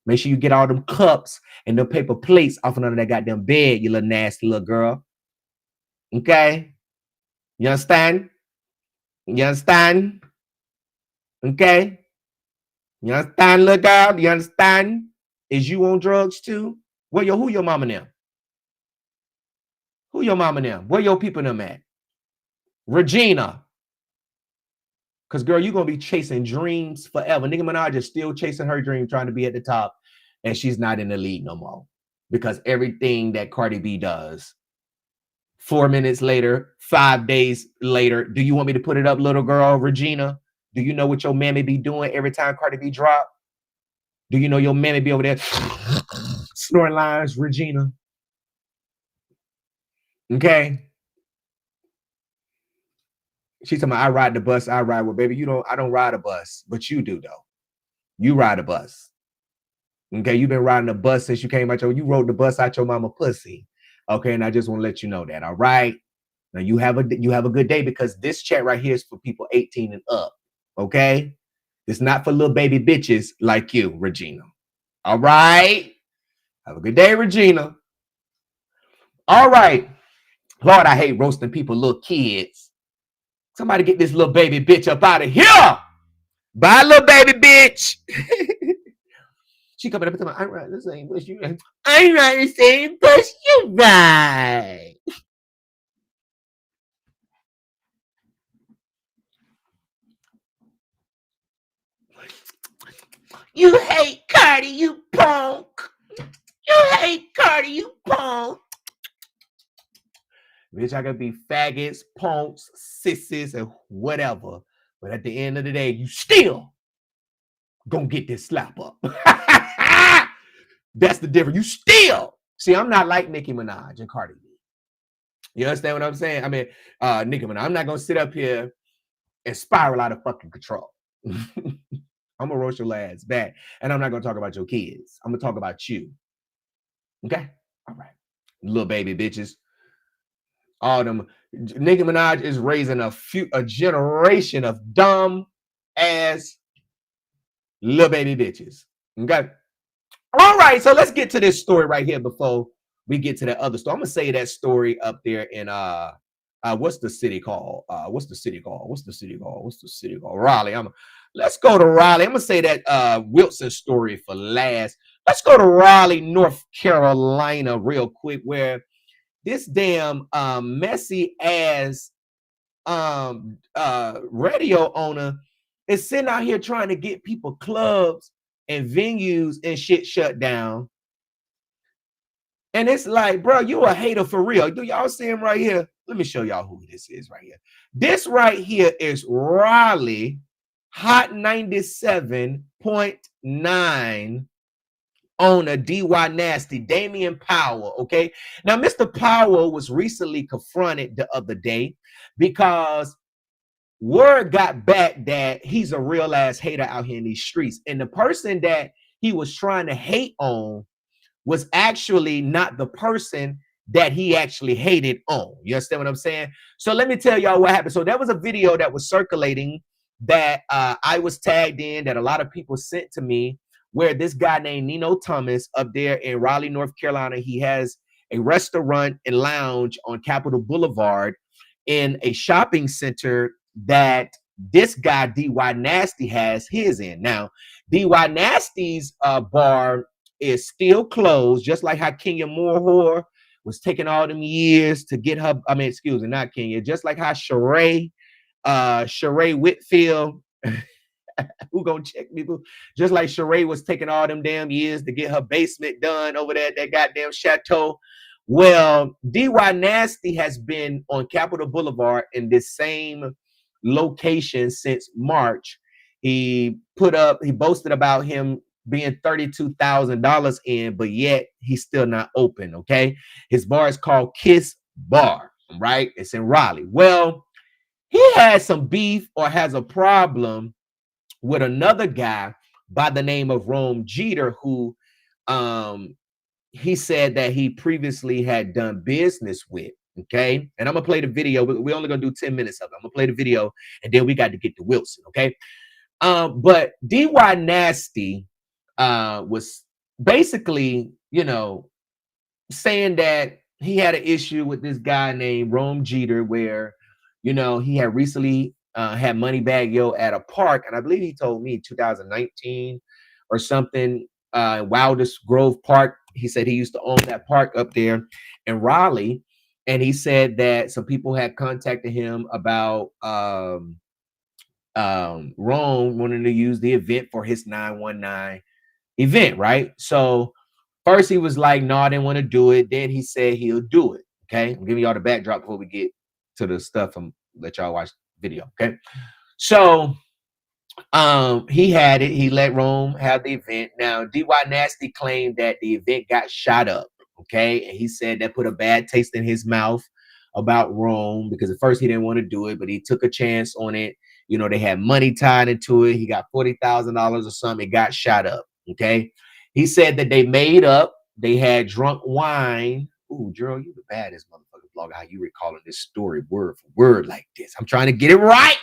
make sure you get all them cups and the paper plates off of under that goddamn bed, you little nasty little girl. Okay, you understand? You understand? Okay. You understand, little girl? You understand? Is you on drugs too? Who your mama now? Who your mama now? Where your people them at? Regina. Because, girl, you're going to be chasing dreams forever. Nicki Minaj is still chasing her dream, trying to be at the top, and she's not in the league no more. Because everything that Cardi B does, 4 minutes later, 5 days later, do you want me to put it up, little girl, Regina? Do you know what your mammy be doing every time Cardi B drop? Do you know your mammy be over there snoring lines, Regina? Okay. She's talking about, I ride the bus, I ride with baby. I don't ride a bus, but you do though. You ride a bus. Okay, you've been riding a bus since you came out you rode the bus out your mama pussy. Okay, and I just want to let you know that. All right. Now you have a good day because this chat right here is for people 18 and up. Okay. It's not for little baby bitches like you, Regina. All right. Have a good day, Regina. All right. Lord, I hate roasting people, little kids. Somebody get this little baby bitch up out of here. Bye, little baby bitch. She coming up and telling me, I ride the same bus you ride. I ride the same bus you ride. You hate Cardi, you punk. You hate Cardi, you punk. Bitch, I could be faggots, punks, sissies, and whatever. But at the end of the day, you still gonna get this slap up. That's the difference. You still see, I'm not like Nicki Minaj and Cardi B. You understand what I'm saying? I mean, Nicki Minaj, I'm not gonna sit up here and spiral out of fucking control. I'm gonna roast your ass back, and I'm not gonna talk about your kids. I'm gonna talk about you. Okay? All right. Little baby bitches. All them. Nicki Minaj is raising a generation of dumb ass little baby bitches. Okay. All right. So let's get to this story right here before we get to that other story. I'm gonna say that story up there in what's the city called? What's the city called? Raleigh. Let's go to Raleigh. I'm gonna say that Wilson story for last. Let's go to Raleigh, North Carolina, real quick, where this damn messy ass radio owner is sitting out here trying to get people clubs and venues and shit shut down. And it's like, bro, you a hater for real. Do y'all see him right here? Let me show y'all who this is right here. This right here is Raleigh Hot 97.9 owner DY Nasty, Damian Powell. Okay. Now, Mr. Powell was recently confronted the other day because word got back that he's a real ass hater out here in these streets. And the person that he was trying to hate on was actually not the person that he actually hated on. You understand what I'm saying? So let me tell y'all what happened. So there was a video that was circulating that I was tagged in, that a lot of people sent to me, where this guy named Nino Thomas up there in Raleigh, North Carolina, he has a restaurant and lounge on Capitol Boulevard in a shopping center that this guy DY Nasty has his in. Now, DY Nasty's bar is still closed, just like how Kenya Moore was taking all them years to get her. I mean, excuse me, not Kenya. Just like how Sheree Whitfield, who gonna check people? Just like Sheree was taking all them damn years to get her basement done over there at that goddamn chateau. Well, DY Nasty has been on Capitol Boulevard in this same location since March. He boasted about him being $32,000 in, but yet he's still not open. Okay. His bar is called Kiss Bar, right? It's in Raleigh. Well, he has some beef or has a problem with another guy by the name of Rome Jeter, who he said that he previously had done business with. Okay. And I'm gonna play the video. We're only gonna do 10 minutes of it. I'm gonna play the video and then we got to get to Wilson. Okay. But DY Nasty was basically, saying that he had an issue with this guy named Rome Jeter, where, he had recently had Moneybag Yo at a park, and I believe he told me 2019 or something, Wildest Grove Park. He said he used to own that park up there in Raleigh, and he said that some people had contacted him about Rome wanting to use the event for his 919 event, right? So first he was like, no, I didn't want to do it. Then he said he'll do it. Okay. I'm giving y'all the backdrop before we get to the stuff and let y'all watch the video. Okay. So he had it. He let Rome have the event. Now, DY Nasty claimed that the event got shot up. Okay. And he said that put a bad taste in his mouth about Rome, because at first he didn't want to do it, but he took a chance on it. They had money tied into it. He got $40,000 or something. It got shot up. Okay. He said that they made up. They had drunk wine. Ooh, Gerald, you the baddest motherfucking blogger. How you recalling this story word for word like this? I'm trying to get it right.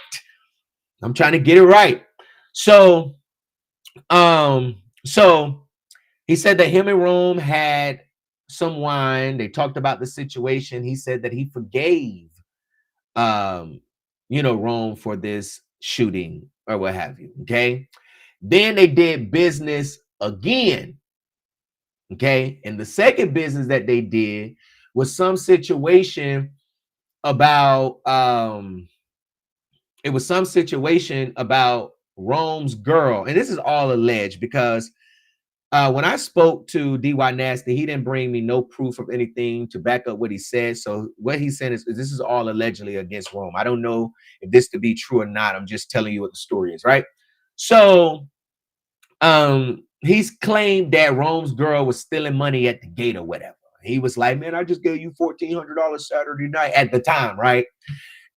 So he said that him and Rome had some wine. They talked about the situation. He said that he forgave Rome for this shooting or what have you. Okay. Then they did business again. Okay. And the second business that they did was some situation about Rome's girl. And this is all alleged, because when I spoke to DY Nasty, he didn't bring me no proof of anything to back up what he said. So what he said is this is all allegedly against Rome. I don't know if this to be true or not. I'm just telling you what the story is, right? So he's claimed that Rome's girl was stealing money at the gate or whatever. He was like, man, I just gave you $1,400 Saturday night at the time, right?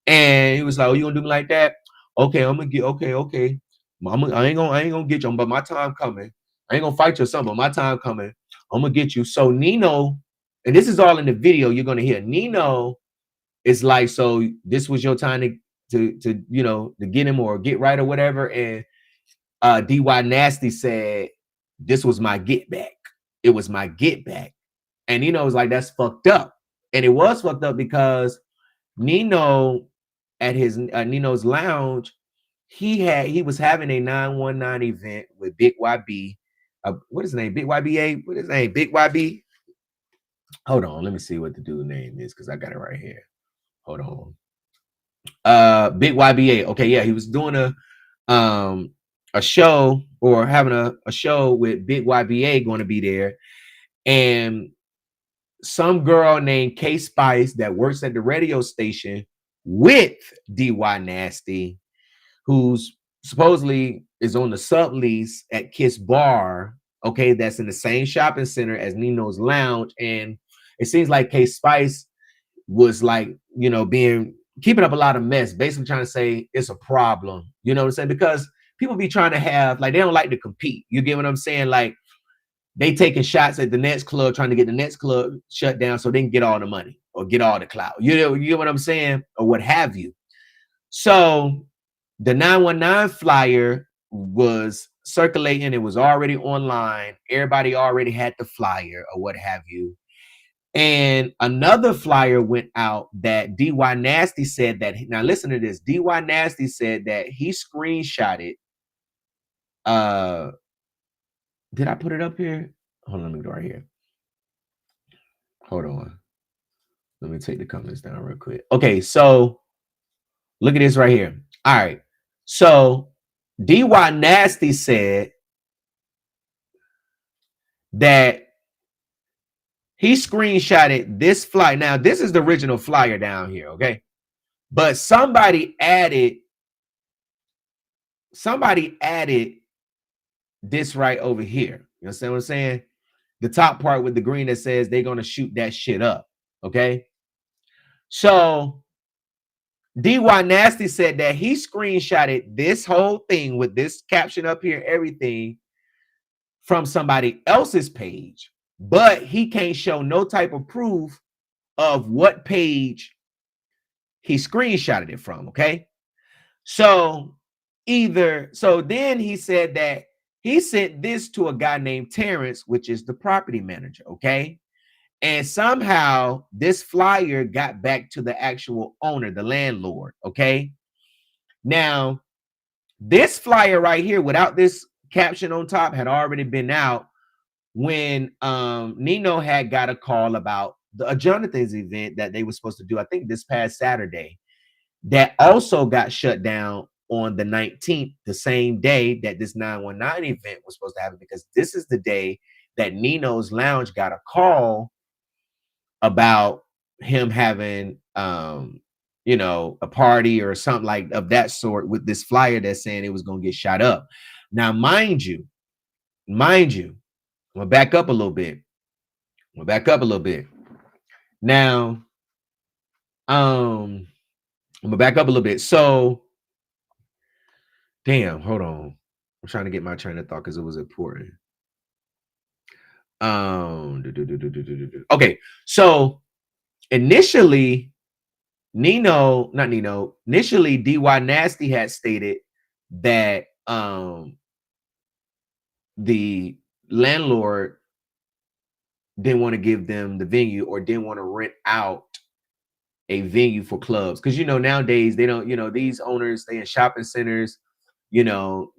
And he was like, oh, you gonna do me like that? Okay, I'm gonna get okay. I ain't gonna get you, but my time coming. I ain't gonna fight you or something, but my time coming. I'm gonna get you. So Nino, and this is all in the video, you're gonna hear Nino is like, so this was your time to get him or get right or whatever. And DY Nasty said, this was my get back. It was my get back. And Nino was like, that's fucked up. And it was fucked up because Nino at his Nino's lounge, he was having a 919 event with Big YB what is his name? Big YBA. What is his name? Big YB. Hold on, let me see what the dude's name is because I got it right here. Hold on. Big YBA. Okay, yeah, he was doing a show or having a show with Big YBA going to be there, and some girl named K Spice that works at the radio station with DY Nasty, who's supposedly is on the sublease at Kiss Bar. Okay, that's in the same shopping center as Nino's Lounge, and it seems like K Spice was like, being keeping up a lot of mess, basically trying to say it's a problem. You know what I'm saying? Because people be trying to have like they don't like to compete. You get what I'm saying? Like they taking shots at the next club, trying to get the next club shut down so they can get all the money or get all the clout. You get what I'm saying? Or what have you. So the 919 flyer was circulating. It was already online. Everybody already had the flyer or what have you. And another flyer went out that DY Nasty said that, now listen to this. DY Nasty said that he screenshotted. Did I put it up here? Hold on, let me go right here. Hold on. Let me take the comments down real quick. Okay, so look at this right here. All right. So DY Nasty said that he screenshotted this flyer. Now, this is the original flyer down here, okay? But somebody added this right over here. You understand what I'm saying? The top part with the green that says they're going to shoot that shit up, okay? So DY Nasty said that he screenshotted this whole thing with this caption up here, everything from somebody else's page, but he can't show no type of proof of what page he screenshotted it from, okay? So then he said that he sent this to a guy named Terrence, which is the property manager, okay? And somehow this flyer got back to the actual owner, the landlord, okay? Now, this flyer right here, without this caption on top, had already been out when Nino had got a call about a Jonathan's event that they were supposed to do, I think this past Saturday, that also got shut down on the 19th, the same day that this 919 event was supposed to happen, because this is the day that Nino's Lounge got a call about him having a party or something like of that sort with this flyer that's saying it was going to get shot up. Now, mind you, I'm gonna back up a little bit. Now, I'm gonna back up a little bit. So, damn, hold on. I'm trying to get my train of thought because it was important. Okay, so initially, initially DY Nasty had stated that the landlord didn't want to give them the venue or didn't want to rent out a venue for clubs. Because nowadays they don't, these owners stay in shopping centers, they don't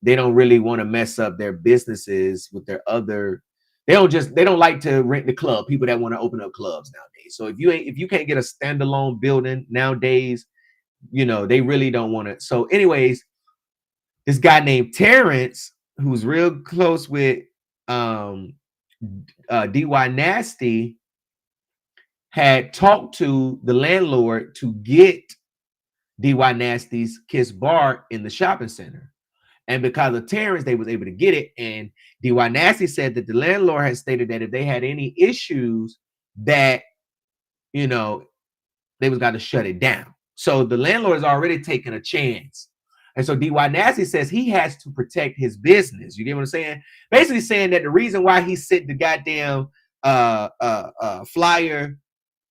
really want to mess up their businesses with their other. They don't like to rent the club, people that want to open up clubs nowadays. So if you can't get a standalone building nowadays, they really don't want to. So anyways, this guy named Terrence, who's real close with DY Nasty, had talked to the landlord to get DY Nasty's Kiss Bar in the shopping center. And because of Terrence, they was able to get it. And DY Nasty said that the landlord had stated that if they had any issues, that, they was got to shut it down. So the landlord is already taking a chance. And so DY Nasty says he has to protect his business. You get what I'm saying? Basically saying that the reason why he sent the goddamn flyer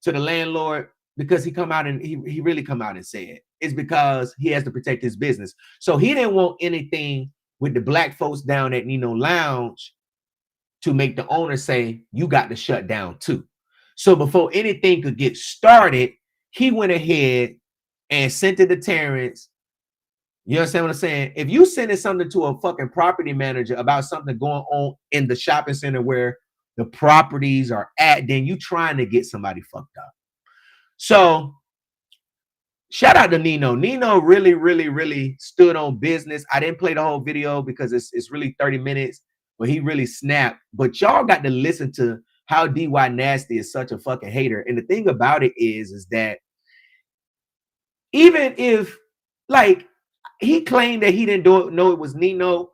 to the landlord, because he really come out and said it's because he has to protect his business. So he didn't want anything with the black folks down at Nino Lounge to make the owner say, you got to shut down too. So before anything could get started, he went ahead and sent it to Terrence, You understand what I'm saying? If you sending something to a fucking property manager about something going on in the shopping center where the properties are at, then you trying to get somebody fucked up. So shout out to Nino. Nino really, really, really stood on business. I didn't play the whole video because it's really 30 minutes, but he really snapped. But y'all got to listen to how DY Nasty is such a fucking hater. And the thing about it is that even if, like, he claimed that he didn't know it was Nino.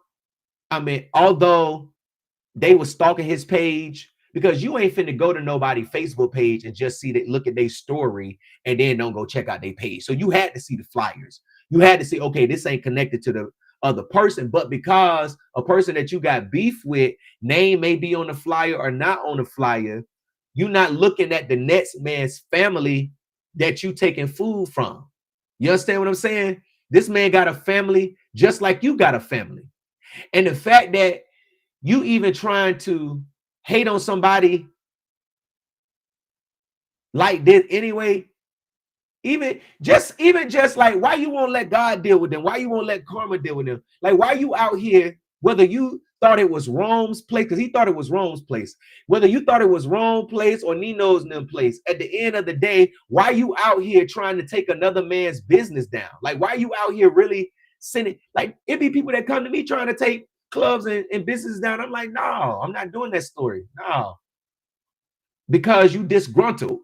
I mean, although they were stalking his page, because you ain't finna go to nobody's Facebook page and just see that, look at their story, and then don't go check out their page. So you had to see the flyers. You had to see, okay, this ain't connected to the other person, but because a person that you got beef with, name may be on the flyer or not on the flyer, you're not looking at the next man's family that you taking food from. You understand what I'm saying? This man got a family just like you got a family. And the fact that you even trying to hate on somebody like this anyway, even just like, why you won't let God deal with them? Why you won't let karma deal with them? Like, why you out here, whether you thought it was Rome's place, because he thought it was Rome's place, whether you thought it was Rome's place or Nino's place, at the end of the day, why you out here trying to take another man's business down? Like, why you out here really sending, like, it be people that come to me trying to take clubs and businesses down. I'm like, no, I'm not doing that story. No. Because you disgruntled.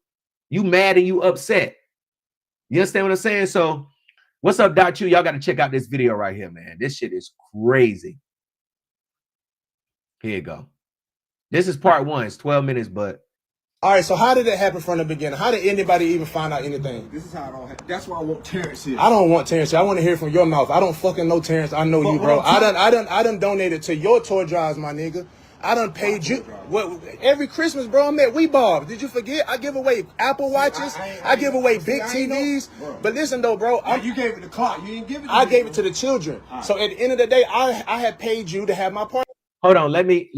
You mad and you upset. You understand what I'm saying? So what's up, Doc Chu? Y'all got to check out this video right here, man. This shit is crazy. Here you go. This is part one. It's 12 minutes, but. All right, so how did it happen from the beginning? How did anybody even find out anything? This is how it all happened. That's why I want Terrence here. I don't want Terrence here. I want to hear from your mouth. I don't fucking know Terrence. I know you, bro. I done donated to your toy drives, my nigga. I done paid you. What, every Christmas, bro, I'm at Bob. Did you forget? I give away Apple Watches. I give away big TVs. But listen though, bro. You gave it the clock. You didn't give it to I me, gave it to the children. Right. So at the end of the day, I had paid you to have my party. Hold on, let me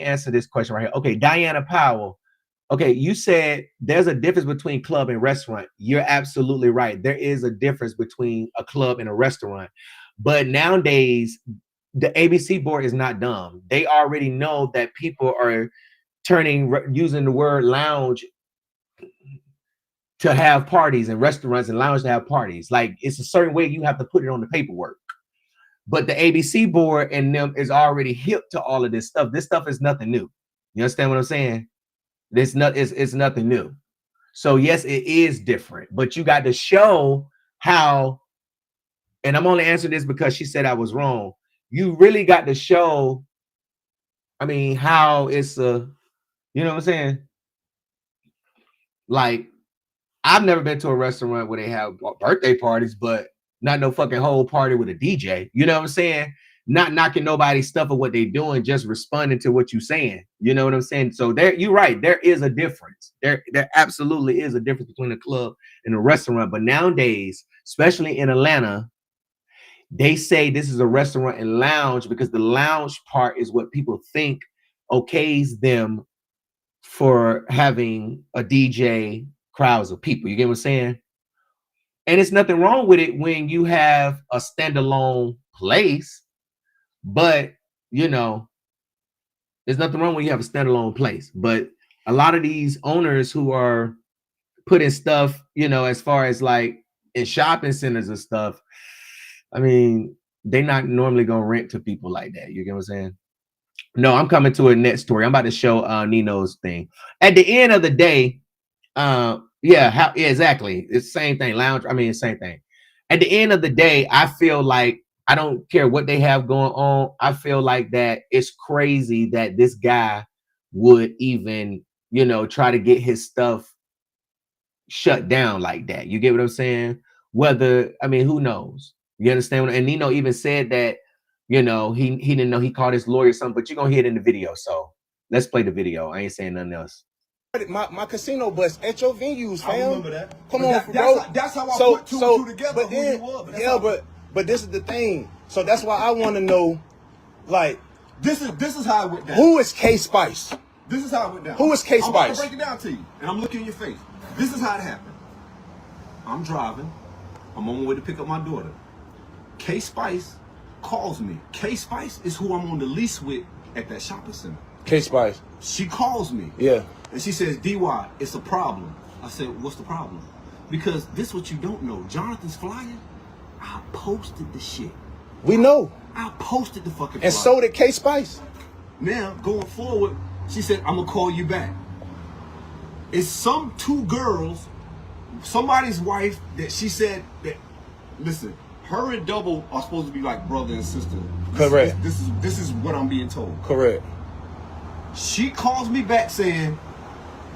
answer this question right here. Okay, Diana Powell. Okay, you said there's a difference between club and restaurant. You're absolutely right. There is a difference between a club and a restaurant. But nowadays, the ABC board is not dumb. They already know that people are using the word lounge to have parties, and restaurants and lounge to have parties. Like, it's a certain way you have to put it on the paperwork. But the ABC board and them is already hip to all of this stuff. This stuff is nothing new. You understand what I'm saying? It's nothing new. So yes, it is different, but you got to show how, and I'm only answering this because she said I was wrong. You really got to show, I mean, how it's a, you know what I'm saying? Like, I've never been to a restaurant where they have birthday parties, but not no fucking whole party with a DJ. You know what I'm saying? Not knocking nobody's stuff or what they doing, just responding to what you're saying. You know what I'm saying? So there, you're right. There is a difference. There absolutely is a difference between a club and a restaurant. But nowadays, especially in Atlanta, they say this is a restaurant and lounge because the lounge part is what people think okays them for having a DJ, crowds of people. You get what I'm saying? And it's nothing wrong with it when you have a standalone place, but you know, there's nothing wrong when you have a standalone place. But a lot of these owners who are putting stuff, you know, as far as like in shopping centers and stuff, I mean, they're not normally gonna rent to people like that. You get what I'm saying? No, I'm coming to a next story. I'm about to show Nino's thing. At the end of the day, yeah, exactly. It's the same thing. Lounge, I mean, same thing. At the end of the day, I feel like I don't care what they have going on. I feel like that it's crazy that this guy would even, you know, try to get his stuff shut down like that. You get what I'm saying? Whether, I mean, who knows? You understand? And Nino even said that, you know, he didn't know, he called his lawyer or something, but you're gonna hear it in the video. So let's play the video. I ain't saying nothing else. My casino bus at your venues, fam. I remember that. Come on, bro. That's how I put two and two together. But then, but this is the thing. So that's why I want to know, like, this is how it went down. Who is K Spice? This is how it went down. Who is K Spice? I'm gonna break it down to you, and I'm looking in your face. This is how it happened. I'm driving. I'm on my way to pick up my daughter. K Spice calls me. K Spice is who I'm on the lease with at that shopping center. K Spice. She calls me. Yeah. And she says, DY, it's a problem. I said, what's the problem? Because this is what you don't know. Jonathan's flyer, I posted the shit. We know. I posted the fucking flyer. And so did K Spice. Now, going forward, she said, I'm going to call you back. It's some two girls, somebody's wife, that she said that, listen, her and Double are supposed to be like brother and sister. Correct. This is what I'm being told. Correct. She calls me back saying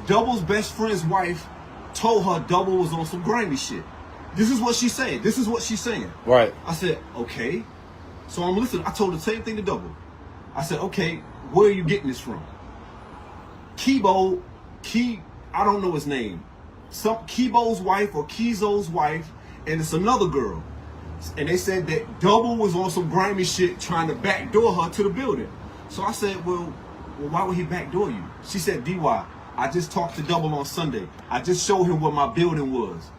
Double's best friend's wife told her Double was on some grimy shit. This is what she said. This is what she's saying. Right. I said, okay. So I'm listening. I told her the same thing to Double. I said, okay, where are you getting this from? I don't know his name. Some Kibo's wife or Kizo's wife, and it's another girl. And they said that Double was on some grimy shit trying to backdoor her to the building. So I said, well, why would he backdoor you? She said, DY, I just talked to Double on Sunday. I just showed him where my building was.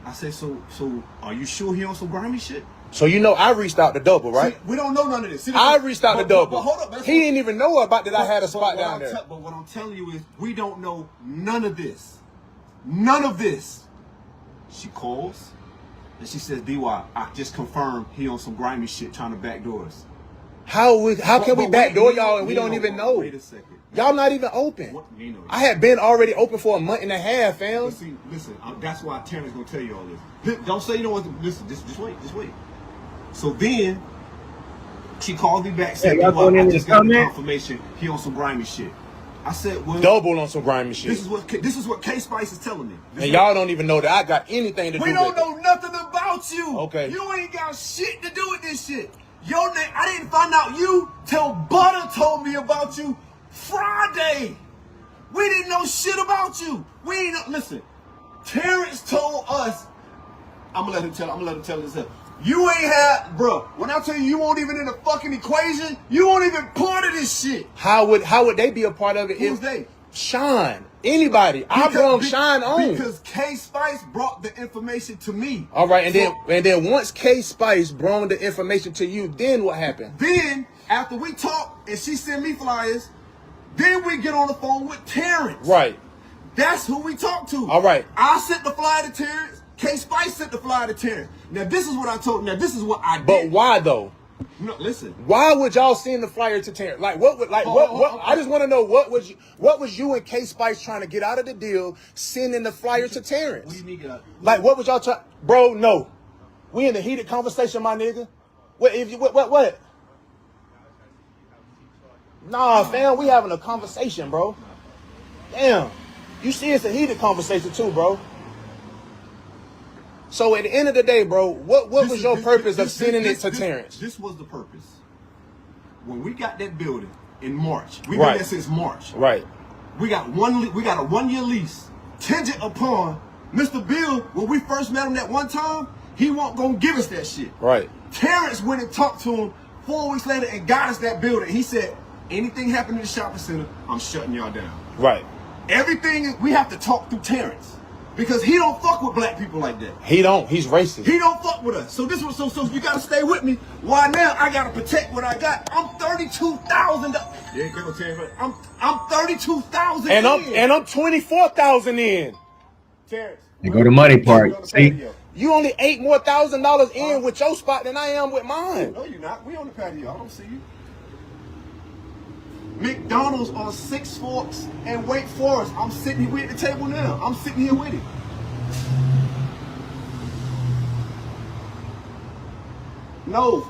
I said, so are you sure he on some grimy shit? So you know I reached out to Double, right? See, we don't know none of this. See, I reached out to Double. But hold up. He didn't even know about that I had a spot down there. But what I'm telling you is we don't know none of this. None of this. She calls and she says, DY, I just confirmed he on some grimy shit trying to backdoor us. How can we backdoor y'all and we don't even know? Wait a second. Y'all not even open. What, I had been already open for a month and a half, fam. See, listen, that's why Terrence gonna tell you all this. Don't say you know what. Listen, just wait. So then she called me back, said, I just got the confirmation he on some grimy shit. I said, well, Double on some grimy shit. This is what K Spice is telling me. And y'all don't even know that I got anything to do with it. We don't know nothing about you. Okay. You ain't got shit to do with this shit. Your name, I didn't find out you till Butter told me about you Friday. We didn't know shit about you. We ain't know, listen. Terrence told us. I'm gonna let him tell himself. You ain't had, bro. When I tell you, you weren't even in the fucking equation. You weren't even part of this shit. How would they be a part of it? Who's they? Sean. Anybody. I brought Sean on. Because K Spice brought the information to me. All right, and then once K Spice brought the information to you, then what happened? Then after we talked and she sent me flyers, then we get on the phone with Terrence. Right. That's who we talked to. All right. I sent the flyer to Terrence. K Spice sent the flyer to Terrence. Now this is what I told. Now this is what I did. But why though? No, listen. Why would y'all send the flyer to Terrence? Like what would I just want to know what was you and K Spice trying to get out of the deal sending the flyer to Terrence? What do you mean get out? Like what was y'all trying? Bro, no. We in a heated conversation, my nigga. What? Nah, fam, we having a conversation, bro. Damn. You see it's a heated conversation too, bro. So at the end of the day, bro, what was your purpose of sending it to Terrence? This was the purpose. When we got that building in March, we've been there since March. Right. We got a 1 year lease. Contingent upon Mr. Bill, when we first met him that one time, he wasn't gonna give us that shit. Right. Terrence went and talked to him 4 weeks later and got us that building. He said, anything happened in the shopping center, I'm shutting y'all down. Right. Everything, we have to talk through Terrence. Because he don't fuck with black people like that. He don't. He's racist. He don't fuck with us. So this was so you gotta stay with me. Why now? I gotta protect what I got. I'm $32,000. Yeah, I'm $32,000. And I'm 24,000 in. Terrence. You go to money part. See? You only $8,000 more in with your spot than I am with mine. No, you're not. We on the patio. I don't see you. McDonald's on Six Forks and Wake Forest. I'm sitting here. We at the table now. I'm sitting here with him. No.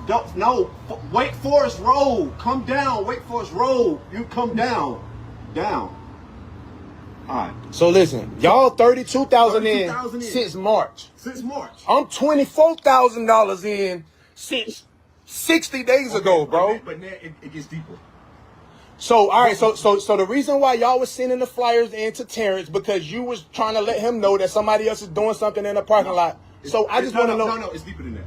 Wake Forest Road. Come down. Wake Forest Road. You come down. Down. All right. So listen, y'all 32,000 in since March. Since March. I'm $24,000 in since 60 days ago, bro. But now it gets deeper. So all right, so the reason why y'all was sending the flyers in to Terrence because you was trying to let him know that somebody else is doing something in the parking lot. So I just want to know. No, it's deeper than that.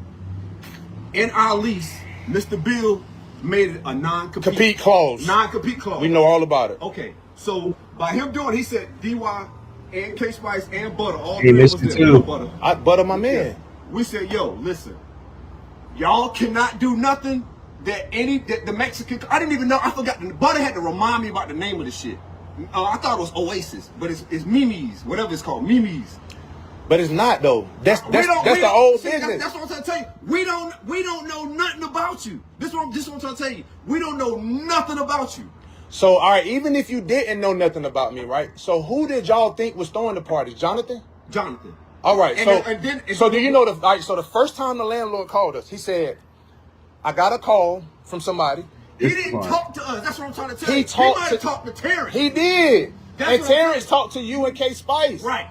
In our lease, Mr. Bill made it a non-compete clause. Non-compete clause. We know all about it. Okay, so by him doing, he said DY and K Spice and Butter all he three missed was it there. too. Butter. I Butter my man. We said, yo, listen, y'all cannot do nothing that the Mexican, I didn't even know, I forgot, Butter had to remind me about the name of the shit. I thought it was Oasis, but it's Mimi's, whatever it's called, Mimi's. But it's not though. That's the old business. That's what I'm trying to tell you. We don't know nothing about you. This is what I'm trying to tell you. We don't know nothing about you. So all right, even if you didn't know nothing about me, right? So who did y'all think was throwing the parties? Jonathan? Jonathan. All right. So do you know so the first time the landlord called us, he said, I got a call from somebody. He didn't talk to us. That's what I'm trying to tell you. He might have talked to Terrence. He did. And Terrence talked to you and K Spice. Right.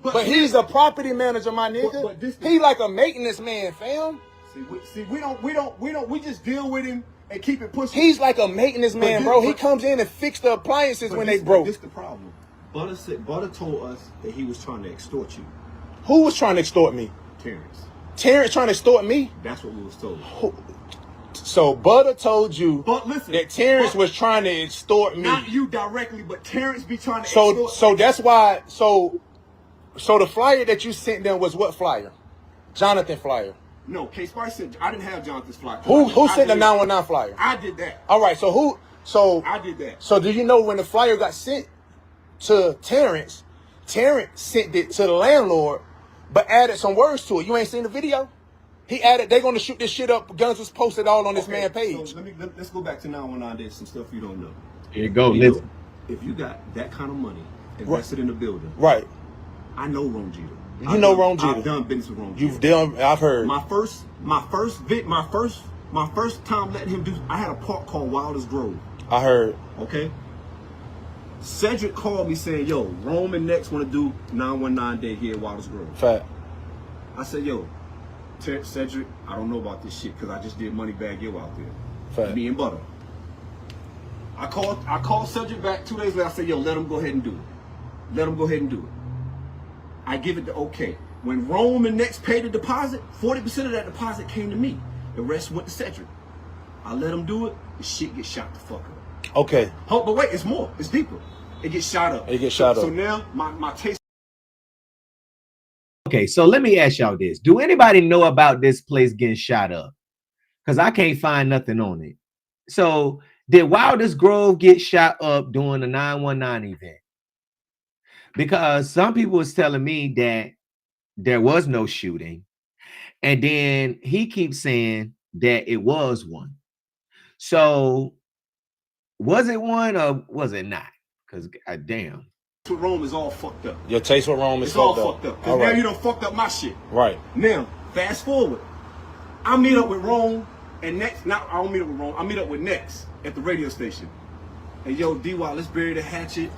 But he's a property manager, my nigga. He like a maintenance man, fam. We just deal with him and keep it pushing. He's like a maintenance man, bro. He comes in and fix the appliances when they broke. This the problem. Butter told us that he was trying to extort you. Who was trying to extort me? Terrence. Terrence trying to extort me? That's what we was told. So Butter told you that Terrence was trying to extort me. Not you directly, but Terrence be trying to extort. So that's why. So the flyer that you sent them was what flyer? Jonathan flyer. No, K Spice said I didn't have Jonathan's flyer. Who sent the 919 flyer? I did that. All right. So I did that. So do you know when the flyer got sent to Terrence? Terrence sent it to the landlord, but added some words to it. You ain't seen the video? He added, they're gonna shoot this shit up. Guns was posted all on this man page. So let's go back to 919. There's some stuff you don't know. Here you go. Listen. If you got that kind of money invested in the building, right? I know Ron Jeter. You know Ron Jeter. I've done business with Ron Jeter. You've done. I've heard. My first time letting him do. I had a park called Wilders Grove. I heard. Okay. Cedric called me saying, "Yo, Rome and Next want to do 919 day here at Wilders Grove." Fact. I said, "Yo, Cedric, I don't know about this shit because I just did Moneybag Yo out there. Fact. Me and Butter." I called Cedric back 2 days later. I said, "Yo, let him go ahead and do it. Let him go ahead and do it." I give it the okay. When Rome and Next paid the deposit, 40% of that deposit came to me. The rest went to Cedric. I let him do it. The shit gets shot the fuck up. Okay. Oh, but wait, it's more. It's deeper. It gets shot up. It gets shot up. So now my taste. Okay, so let me ask y'all this. Do anybody know about this place getting shot up? Because I can't find nothing on it. So did Wilders Grove get shot up during the 919 event? Because some people was telling me that there was no shooting. And then he keeps saying that it was one. So was it one or was it not? Because damn. With Rome is all fucked up. Your taste with Rome is it's all fucked fucked up. Because now you done fucked up my shit. Right. Now, fast forward. I meet up with Rome and Next. Not I don't meet up with Rome. I meet up with Next at the radio station. And yo, DY, let's bury the hatchet.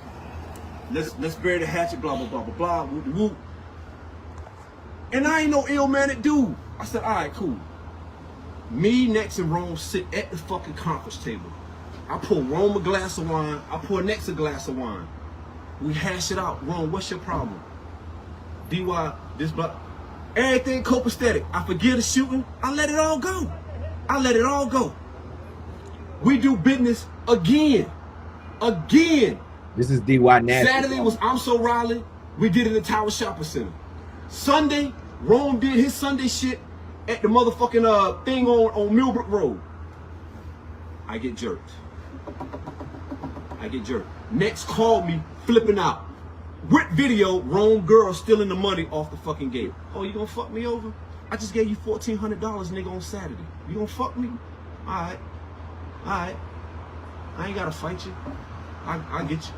Let's bury the hatchet, blah, blah, blah, blah, blah, whoop, whoop. And I ain't no ill-mannered dude. I said, all right, cool. Me, Next, and Rome sit at the fucking conference table. I pour Rome a glass of wine. I pour Next a glass of wine. We hash it out. Rome, what's your problem? DY, this, blah. Everything copacetic. I forget the shooting. I let it all go. I let it all go. We do business again. Again. This is DY Nasty. Saturday was I'm So Riley. We did it in the Tower Shopping Center. Sunday, Rome did his Sunday shit at the motherfucking thing on Millbrook Road. I get jerked. Next called me flipping out. With video, Rome girl stealing the money off the fucking gate. Oh, you gonna fuck me over? I just gave you $1,400, nigga, on Saturday. You gonna fuck me? All right. I ain't gotta fight you. I get you.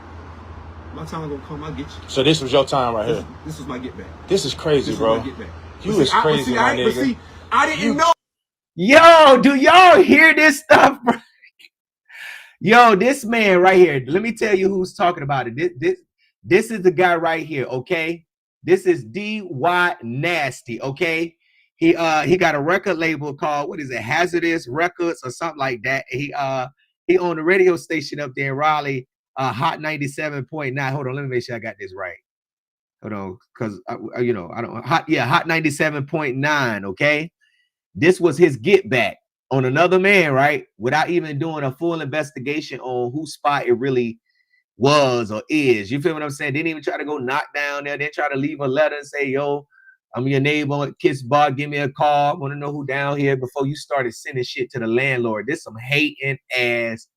My time gonna come. I get you. So this was your time right here. This was my get back. This is crazy, bro. You is crazy, my nigga. But see, I didn't know. Yo, do y'all hear this stuff, bro? Yo, this man right here. Let me tell you who's talking about it. This is the guy right here, okay? This is DY Nasty, okay? He got a record label called, what is it, Hazardous Records or something like that. He owned a radio station up there in Raleigh, Hot 97.9. Hold on, let me make sure I got this right. Hold on, because you know, I don't Hot 97.9, okay? This was his get back on another man, right? Without even doing a full investigation on whose spot it really was or is. You feel what I'm saying? Didn't even try to go knock down there. Didn't try to leave a letter and say, yo, I'm your neighbor, Kiss Bar, give me a call. I want to know who down here before you started sending shit to the landlord. This some hating ass.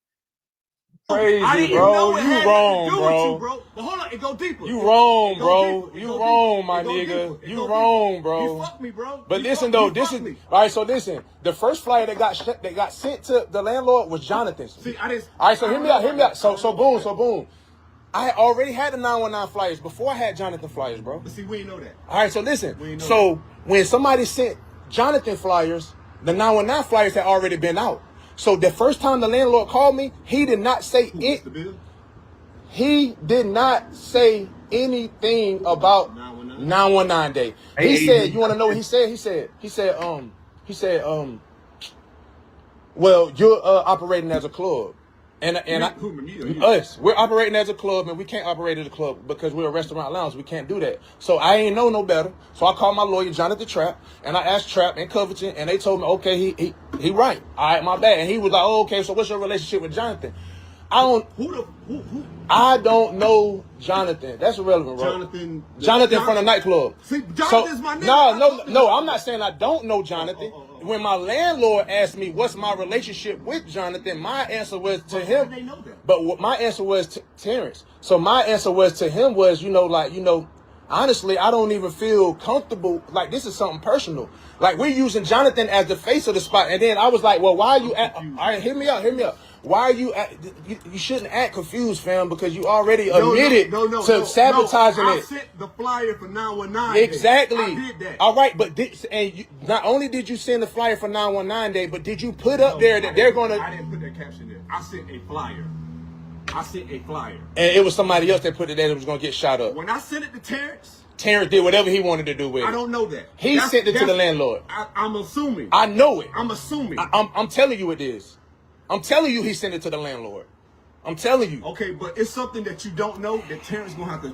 Crazy, I didn't bro. know it You had wrong, nothing to do bro. with you, bro. But hold on, it go deeper. You wrong, It go bro. deeper. It You go wrong, deeper. my It go nigga. deeper. It You go wrong, deeper. bro. You fucked me, bro. But You listen fucked- though, you this fucked is me. all right. So listen, the first flyer that got sent to the landlord was Jonathan's. See, I didn't. All right, so hear me out. I So don't know boom, about so boom. I already had the 919 flyers before I had Jonathan flyers, bro. But see, we ain't know that. All right, so listen. We ain't know So when somebody sent Jonathan flyers, the 919 flyers had already been out. So the first time the landlord called me, he did not say Who, it. Mr. Bill? He did not say anything about 919 day. He said, you want to know what he said? He said, well, you're operating as a club. We're operating as a club, and we can't operate as a club because we're a restaurant lounge. We can't do that. So I ain't know no better. So I called my lawyer, Jonathan Trapp, and I asked Trapp and Covington, and they told me, okay, he right. All right, my bad. And he was like, oh, okay, so what's your relationship with Jonathan? I don't know Jonathan. That's irrelevant, bro. Jonathan from the nightclub. See, Jonathan's my nigga. No, I'm not saying I don't know Jonathan. When my landlord asked me what's my relationship with Jonathan, my answer was to him. They know that. But what my answer was to Terrence. So my answer was to him was, honestly, I don't even feel comfortable. Like, this is something personal. Like, we're using Jonathan as the face of the spot. And then I was like, well, why are you all right, hear me out. Why are you you shouldn't act confused, fam, because you already admitted to sabotaging it. I sent the flyer for 919 Exactly. Day. I did that. All right, but not only did you send the flyer for 919 day, but did you put up there that they're going to... I didn't put that caption there. I sent a flyer. And it was somebody else that put it there that was going to get shot up. When I sent it to Terrence did whatever he wanted to do with it. I don't know that. He sent it to the landlord. I'm assuming. I know it. I'm assuming. I'm telling you it is. I'm telling you he sent it to the landlord. I'm telling you. Okay, but it's something that you don't know that Terrence gonna have to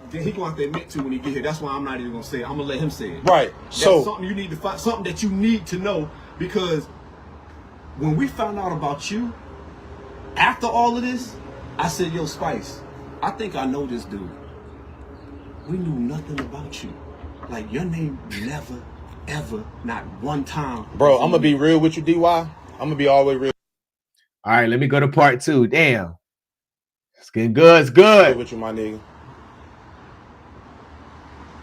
admit to when he get here. That's why I'm not even gonna say it. I'm gonna let him say it. Right. That's So something you need to find, something that you need to know, because when we found out about you after all of this, I said, yo, Spice, I think I know this dude. We knew nothing about you. Like, your name never, ever, not one time. Bro, I'm gonna be real with you, DY. I'm gonna be all the way real. All right, let me go to part 2. Damn. It's getting good. It's good. With you, my nigga.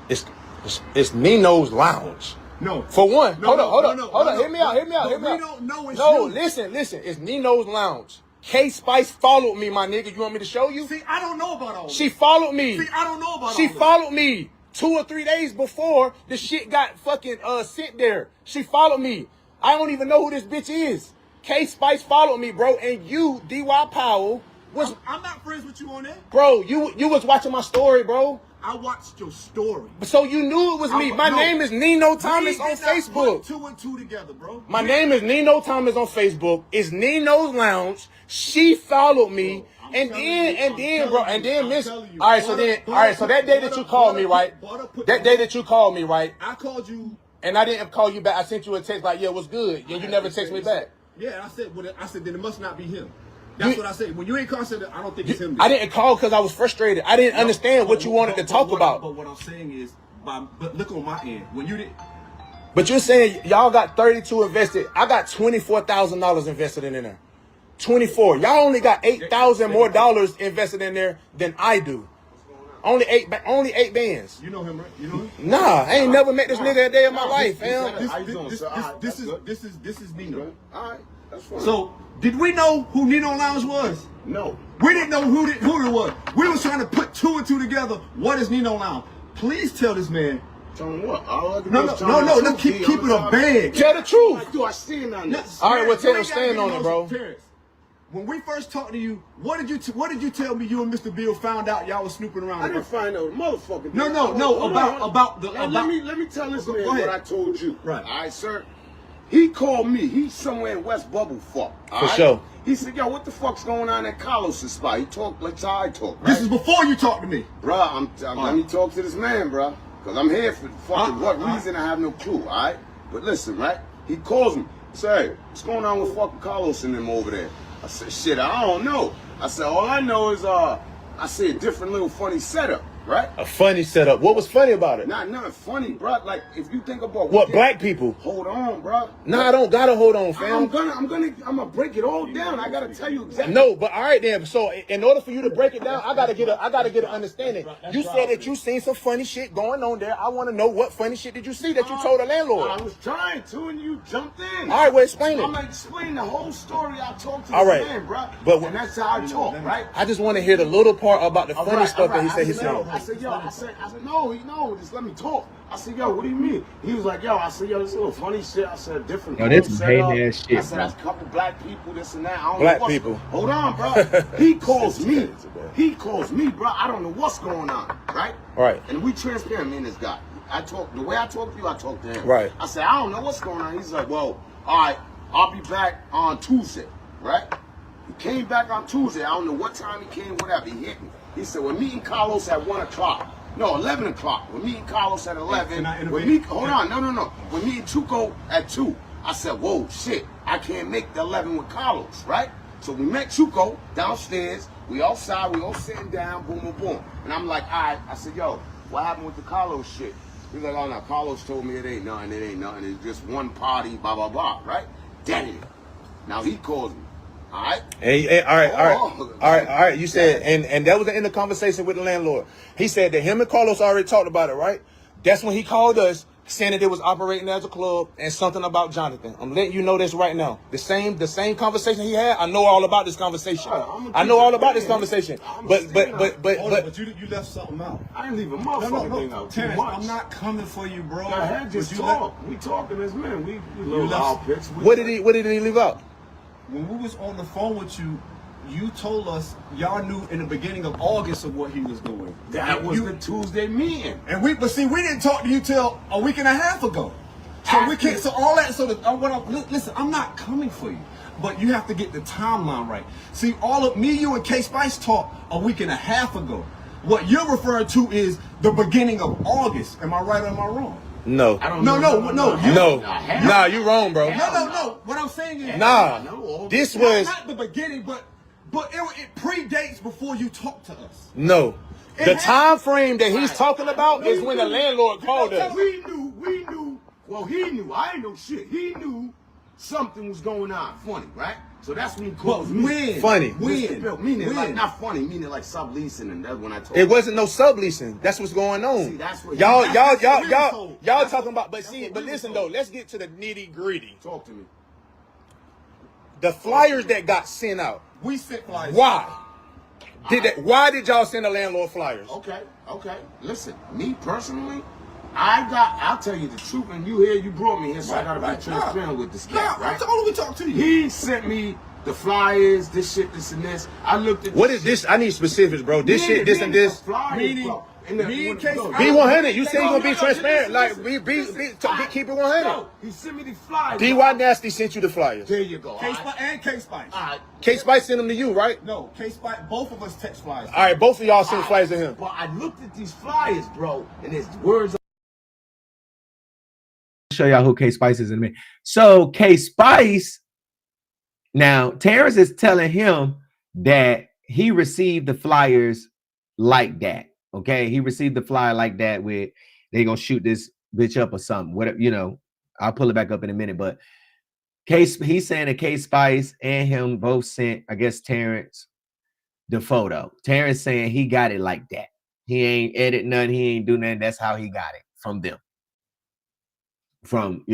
It's Nino's Lounge. No. For one. No, Hold on. Hear me out. We don't know it's No, you. listen. It's Nino's Lounge. K Spice followed me, my nigga. You want me to show you? See, I don't know about all She followed me. See, I don't know about She all followed me 2 or 3 days before the shit got fucking sent there. She followed me. I don't even know who this bitch is. K Spice followed me, bro, and you, DY Powell, was... I'm not friends with you on that. Bro, you was watching my story, bro. I watched your story. So you knew it was me. My name is Nino Thomas on Facebook. Put 2 and 2 together, bro. My name is Nino Thomas on Facebook. It's Nino's Lounge. She followed me. And then Miss... All right, so that day that you called me, right? That day that you called me, right? I called you. And I didn't call you back. I sent you a text like, yeah, what's good? And you never text me back. Yeah, I said, then it must not be him. That's what I said. When you ain't called, I said, I don't think it's him. I didn't call because I was frustrated. I didn't understand what you wanted to talk about. But what I'm saying is, but look on my end. When you did... But you're saying y'all got 32 invested. I got $24,000 invested in there. 24. Y'all only got $8,000 more dollars invested in there than I do. Only eight bands. You know him, right? You know him? Nah, I ain't never met this nigga a day in my life, fam. This is Nino. All right, that's fine. So, did we know who Nino Lounge was? No. We didn't know who it was. We was trying to put 2 and 2 together. What is Nino Lounge? Please tell this man. Tell him what? No, keep it a bag. Tell the truth. Do I stand on this? All right, well, tell him stand on it, bro. When we first talked to you, what did you tell me you and Mr. Bill found out y'all was snooping around? I didn't find out, motherfucker. No, about. Let me tell this man what I told you. Right. All right, sir. He called me. He's somewhere in West Bubble Fuck. For sure. He said, yo, what the fuck's going on at Carlos' spot? He talked like how I talk, right? This is before you talked to me. Bruh, let me talk to this man, bruh. Because I'm here for fucking what reason, I have no clue, all right? But listen, right? He calls me. Say, hey, what's going on with fucking Carlos and them over there? I said, shit, I don't know. I said, all I know is, I see a different little funny setup. right? A funny setup. What was funny about it? Not nothing funny, bro. Like if you think about What black people? Hold on, bro. Nah, I don't gotta hold on, fam. I'm gonna break it all down. I gotta tell you exactly. No, but all right then. So in order for you to break it down, I gotta get an understanding. You said that you seen some funny shit going on there. I want to know what funny shit did you see that you told the landlord? I was trying to, and you jumped in. All right, well explain it. I'm gonna explain the whole story. I talked to All this right. man, bro. But and that's how I talk, right? I just want to hear the little part about the funny stuff that he said he said. I said, no, just let me talk. I said, yo, what do you mean? He was like, yo, I said, yo, this little funny shit. I said, different. Yo, this is hating ass shit, I said, that's a couple black people, this and that. I don't Black know people. Hold on, bro. He calls me. He calls me, bro. I don't know what's going on, right? Right. And we transparent, me and this guy. The way I talk to you, I talk to him. Right. I said, I don't know what's going on. He's like, well, all right, I'll be back on Tuesday, right? He came back on Tuesday. I don't know what time he came, whatever. He hit me. He said, we're meeting Carlos at 1 o'clock. No, 11 o'clock. We're meeting Carlos at 11. Hold on, no. We're meeting Chuco at 2. I said, whoa, shit. I can't make the 11 with Carlos, right? So we met Chuco downstairs. We outside. We all sitting down. Boom, boom, boom. And I'm like, all right. I said, yo, what happened with the Carlos shit? He's like, oh, no, Carlos told me it ain't nothing. It's just one party, blah, blah, blah, right? Daddy. Now he calls me. All right. All right. You said, and that was the end of the conversation with the landlord. He said that him and Carlos already talked about it, right? That's when he called us, saying that it was operating as a club and something about Jonathan. I'm letting you know this right now. The same conversation he had. I know all about this conversation. I know all about this conversation. But you left something out. I didn't leave a motherfucking thing out. Terrence, I'm not coming for you, bro. Go ahead, just talk. We talking as men. We little left- picks. what did he leave out? When we was on the phone with you, you told us y'all knew in the beginning of August of what he was doing. That was the Tuesday meeting. And we didn't talk to you till a week and a half ago. So we can't. So all that. So listen, I'm not coming for you, but you have to get the timeline right. See, all of me, you, and K Spice talked a week and a half ago. What you're referring to is the beginning of August. Am I right or am I wrong? No. I don't know. No. Nah, you wrong, bro. No. What I'm saying is, this was not the beginning, but it predates before you talked to us. No. The time frame that he's talking about is when the landlord called us. We knew. Well, he knew. I ain't know shit. He knew something was going on. Funny, right? So that's when he called me. When? Funny. Meaning like not funny, meaning like subleasing, and that's when I told It wasn't no subleasing. That's what's going on. See, that's what y'all that's talking about. But what we listen told. though, let's get to the nitty gritty. Talk to me. The flyers that got sent out. We sent flyers. Why? Why did y'all send the landlord flyers? Okay. Listen, me personally, I'll tell you the truth, and you brought me here, so I gotta be transparent with this guy, right? I told him we talked to you. He sent me the flyers, this shit, this and this. I looked at What is this? I need specifics, bro. This shit, this and this. Me and K Spice. Be 100. You say you're gonna be transparent. Like keep it 100. No, he sent me the flyers. DY Nasty sent you the flyers. There you go. K Spice and K Spice. K Spice sent them to you, right? No, K Spice. Both of us text flyers. All right, both of y'all sent flyers to him. But I looked at these flyers, bro, and there's words. Show y'all who K Spice is in a minute. So K Spice, now Terrence is telling him that he received the flyers like that. Okay, he received the flyer like that with they gonna shoot this bitch up or something. Whatever, I'll pull it back up in a minute. But he's saying that K Spice and him both sent, I guess, Terrence the photo. Terrence saying he got it like that. He ain't edit nothing, he ain't do nothing. That's how he got it from them. From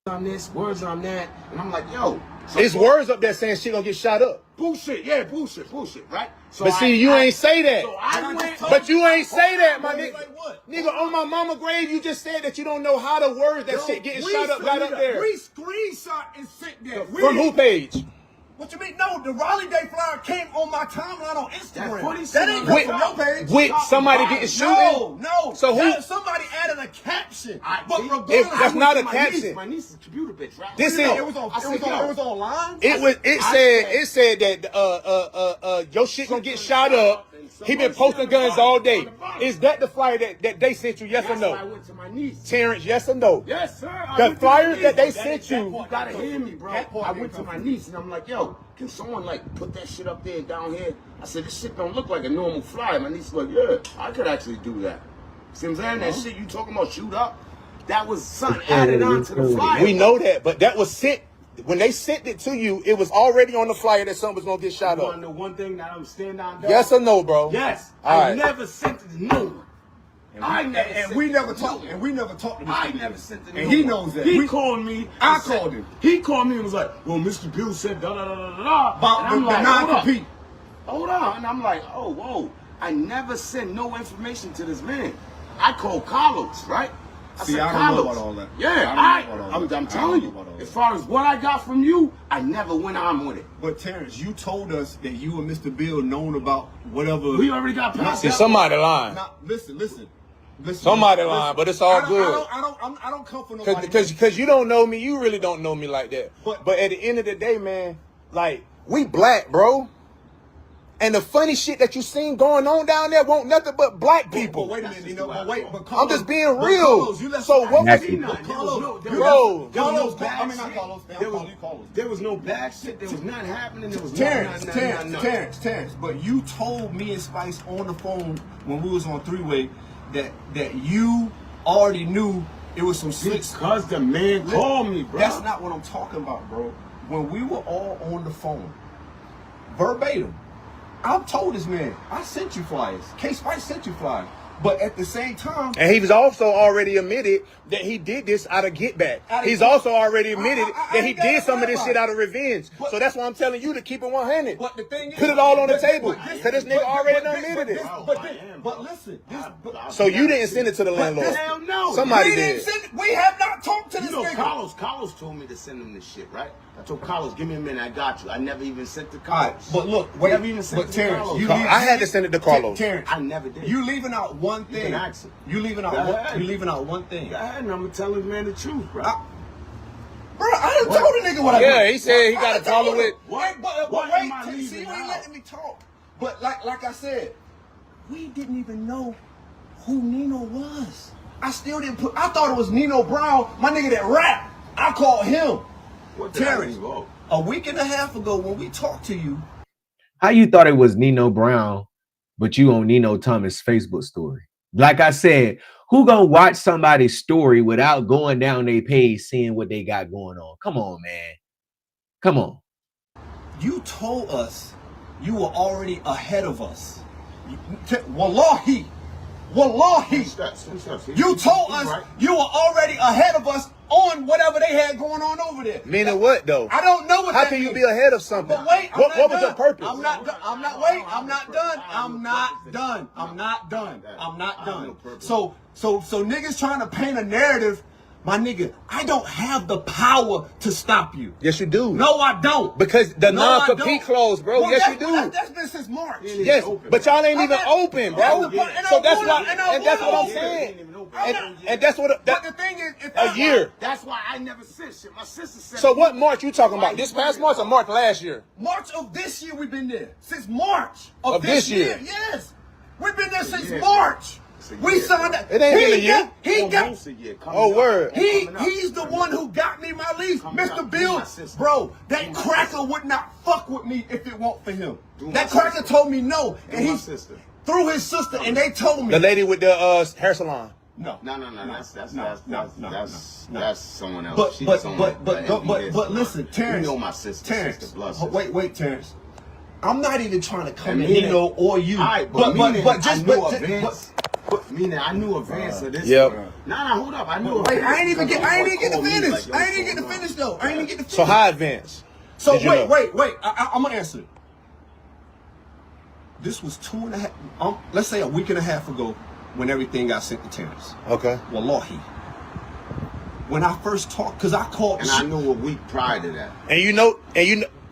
On this, words on that, and I'm like, yo. It's words up there saying she gonna get shot up. Bullshit, yeah, bullshit, right? So but see, you ain't say that. So I went, but you ain't say that, my nigga. Like what? Nigga, on my mama grave, you just said that you don't know how the words that shit getting shot up got up there. We screenshot and sent that. From who page? What you mean? No, the Raleigh Day flyer came on my timeline on Instagram. That ain't with, come from your page. With somebody getting shooting? No. So who? Somebody added a caption. But If that's not a caption. My niece is a computer bitch, right? This is. It was online. It said that your shit gonna get shot up. He been posting guns all day. Is that the flyer that they sent you? Yes or no? I went to my niece. Terrence, yes or no? Yes, sir. The flyers that they sent you. You gotta hear me, bro. I went to my niece and I'm like, yo, can someone like put that shit up there and down here? I said, this shit don't look like a normal flyer. My niece like, yeah, I could actually do that. See what I'm saying? That shit you talking about shoot up, that was something added on to the flyer. We know that, but that was sent. When they sent it to you, it was already on the flyer that something was gonna get shot You up. wanna know one thing that I'm standing on? Dog? Yes or no, bro? Yes. All I right. never sent it to no one. We never talked to Mr. I Bill. never sent it to And no he one. knows that. He called me. I called him. He called me and was like, well, Mr. Bill said da da da da da. About And I'm the like, non-compete. Hold on. And I'm like, oh, whoa. I never sent no information to this man. I called Carlos, right? See, said, I don't know Carlos. about all that. Yeah, I don't know about all that. I'm I telling don't know you. about all that. As far as what I got from you, I never went on with it. But Terrence, you told us that you and Mr. Bill known about whatever. We already got past See, that. somebody lying. Now, listen. Somebody lying, but it's all good. I don't come for nobody. Because you don't know me, you really don't know me like that. But at the end of the day, man, like, we black, bro. And the funny shit that you seen going on down there won't nothing but black people. But wait a minute, you know. But wait, but I'm just being but real. Carlos, you left So some what bad was shit. he- But Carlos, Bro. Carlos, I mean not Carlos. There was no bad shit. There was nothing happening. There was Terrence, nothing. Terrence. But you told me and Spice on the phone when we was on three-way that you already knew it was some slick. Because the man called me, bro. That's not what I'm talking about, bro. When we were all on the phone, verbatim, I told this man, I sent you flyers. K-Spice sent you flyers. But at the same time, And he's also already admitted that he did this out of get back. He's also already admitted that he did some of this shit out of revenge. So that's why I'm telling you to keep it 100. but the thing is, Put it all on the table. but Because this nigga already done admitted it. But listen, So you didn't send it to the landlord. Hell no. Somebody we did. we have not talked to You this know, nigga. Carlos told me to send him this shit, right? I told Carlos, give me a minute, I got you. I never even sent to All Carlos. right, but look, wait, Never even sent but to Terrence, Carlos. you I had to send it to Carlos. Terrence, I never did. you leaving out one thing. can ask him. You leaving out Go one. ahead. You leaving out one thing. Go ahead, and I'm gonna tell this man the truth, bro. Bro, I done told the nigga what I Yeah, did. he said he I got done a problem told him. with- Wait, but Why wait, am I see, leaving you ain't out? letting me talk. But like I said, we didn't even know who Nino was. I still didn't put. I thought it was Nino Brown, my nigga that rap. I called him. What did I Terrence, leave out? a week and a half ago when we talked to you, How you thought it was Nino Brown, but you on Nino Thomas' Facebook story? Like I said, who gonna watch somebody's story without going down their page, seeing what they got going on? Come on, man. Come on. you told us you were already ahead of us. Wallahi. You told us you were already ahead of us on whatever they had going on over there. Meaning what, though? I don't know what How that can you means. be ahead of something? But wait, I'm What not was done. your purpose? I'm not done. I'm not wait. I'm not done. I'm not done. I'm not done. I'm not done. So niggas trying to paint a narrative. My nigga, I don't have the power to stop you. Yes, you do. No, I don't. Because the No, I non-compete don't. clause, bro. Well, Yes, you do. That's been since March. Yes, but y'all ain't even open, bro. So that's why, and that's what I'm saying. And that's what But the thing is, if a year. That's why I never sent shit. My sister said. So what March you talking about? This past March or March last year? March of this year we've been there. Since March of this year. Yes. We've been there since year. March. It's a We year, signed bro. that. It ain't been a year. He got Almost a year. Coming Oh, up. word. he's the one who got me my lease. Coming up. Mr. Bill, My sister. bro, that My cracker sister. would not fuck with me if it weren't for him. My That cracker sister. told me no. And My he sister. through his sister, and they told me. The lady with the hair salon. No. No. That's someone else. But She's but someone but else. but MBS. but listen, Terrence. You know my sister. Terrence. Sister, blood Oh, sister. wait, Terrence. I'm not even trying to come And at meaning- Nino or you. All right, but just I knew advance. Meaning I knew advance of this. Yep. Nah, hold up. I knew. Wait, advance I ain't even get to because finish. like, yo, I ain't even get to what's finish going though. I ain't even get to finish. So how advanced? So Did you know? wait. I'm gonna answer. This was 2.5. Let's say a week and a half ago, when everything got sent to Terrence. Okay. Wallahi. When I first talked, cause I called. And I knew a week prior to that. And you know,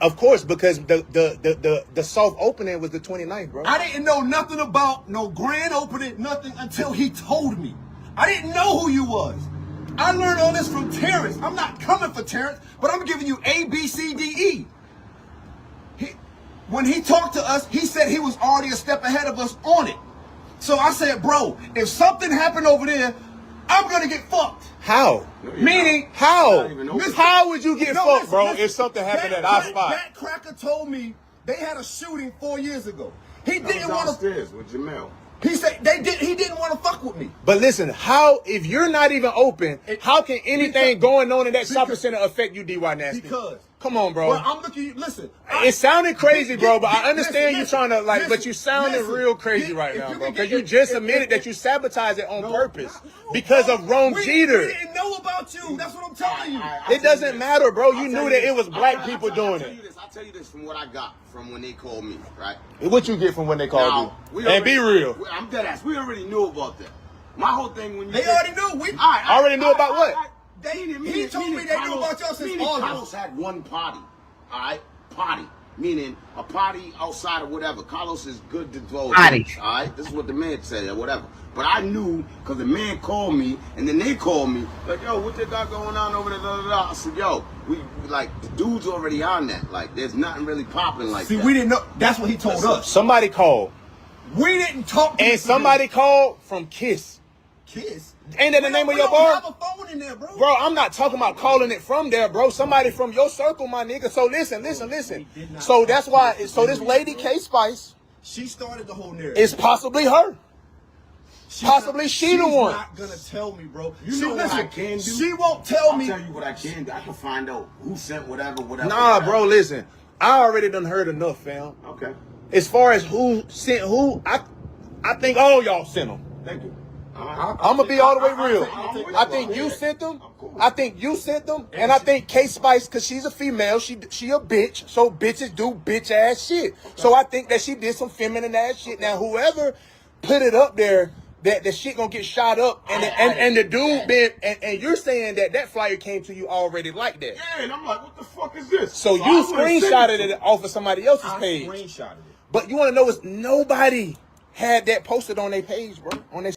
of course, because the soft opening was the 29th, bro. I didn't know nothing about no grand opening, nothing until he told me. I didn't know who you was. I learned all this from Terrence. I'm not coming for Terrence, but I'm giving you A, B, C, D, E. When he talked to us, he said he was already a step ahead of us on it. So I said, bro, if something happened over there, I'm gonna get fucked. How? No, Meaning, How? Not even open. How would you get No, fucked, listen, bro, listen. if something happened at our spot? That cracker told me they had a shooting 4 years ago. He I was didn't want to. downstairs with Jamel. He said he didn't want to fuck with me. But listen, how, if you're not even open, how can anything going on in that shopping center affect you, DY Nasty? Because. Come on, bro. Well, I'm looking. Listen, It sounded crazy, bro, but I understand you trying to, like, listen, but you sounding listen. real crazy right If now, you bro. can Because get- you just if- admitted if- that you sabotage it on No, purpose no, because of Rome Jeter. We didn't know about you. That's what I'm telling you. It doesn't matter, bro. You knew that it was black people doing it. I'll tell you this from what I got from when they called me, right? What you get from when they called you? And be real. I'm dead ass. We already knew about that. My whole thing when you They already knew. We Already knew about what? He told me they knew about y'all since August. Carlos had one party, all right? Party, meaning a party outside of whatever. Carlos is good to throw. Party. All right? This is what the man said or whatever. But I knew because the man called me and then they called me like, yo, what they got going on over there? Da, da, da. I said, yo, we like the dude's already on that. Like, there's nothing really popping like See, that. we didn't know. That's what he told us. Somebody called. We didn't talk. to And this somebody called from Kiss. Kiss. Ain't that the name of your We bar? don't have a phone in there, bro. Bro, I'm not talking about calling it from there, bro. Somebody from your circle, my nigga. So listen. So that's why, so this lady, K Spice, She started the whole narrative. is possibly her. Possibly she the one. She's not gonna tell me, bro. You know what I can do? She won't tell I'll me. tell you what I can do. I can find out who sent whatever. Nah, bro, listen. I already done heard enough, fam. Okay. As far as who sent who, I think all y'all sent them. Thank you. I'm gonna be all the way real. I think you sent them. I think you sent them, and I think K Spice, cause she's a female, she a bitch. So bitches do bitch ass shit. So I think that she did some feminine ass shit. Now whoever put it up there, that the shit gonna get shot up, and the dude been, and you're saying that flyer came to you already like that. Yeah, and I'm like, what the fuck is this? So you I would've sent screenshotted to it off of somebody else's I page. screenshotted it. But you want to know is nobody had that posted on their page, bro. On their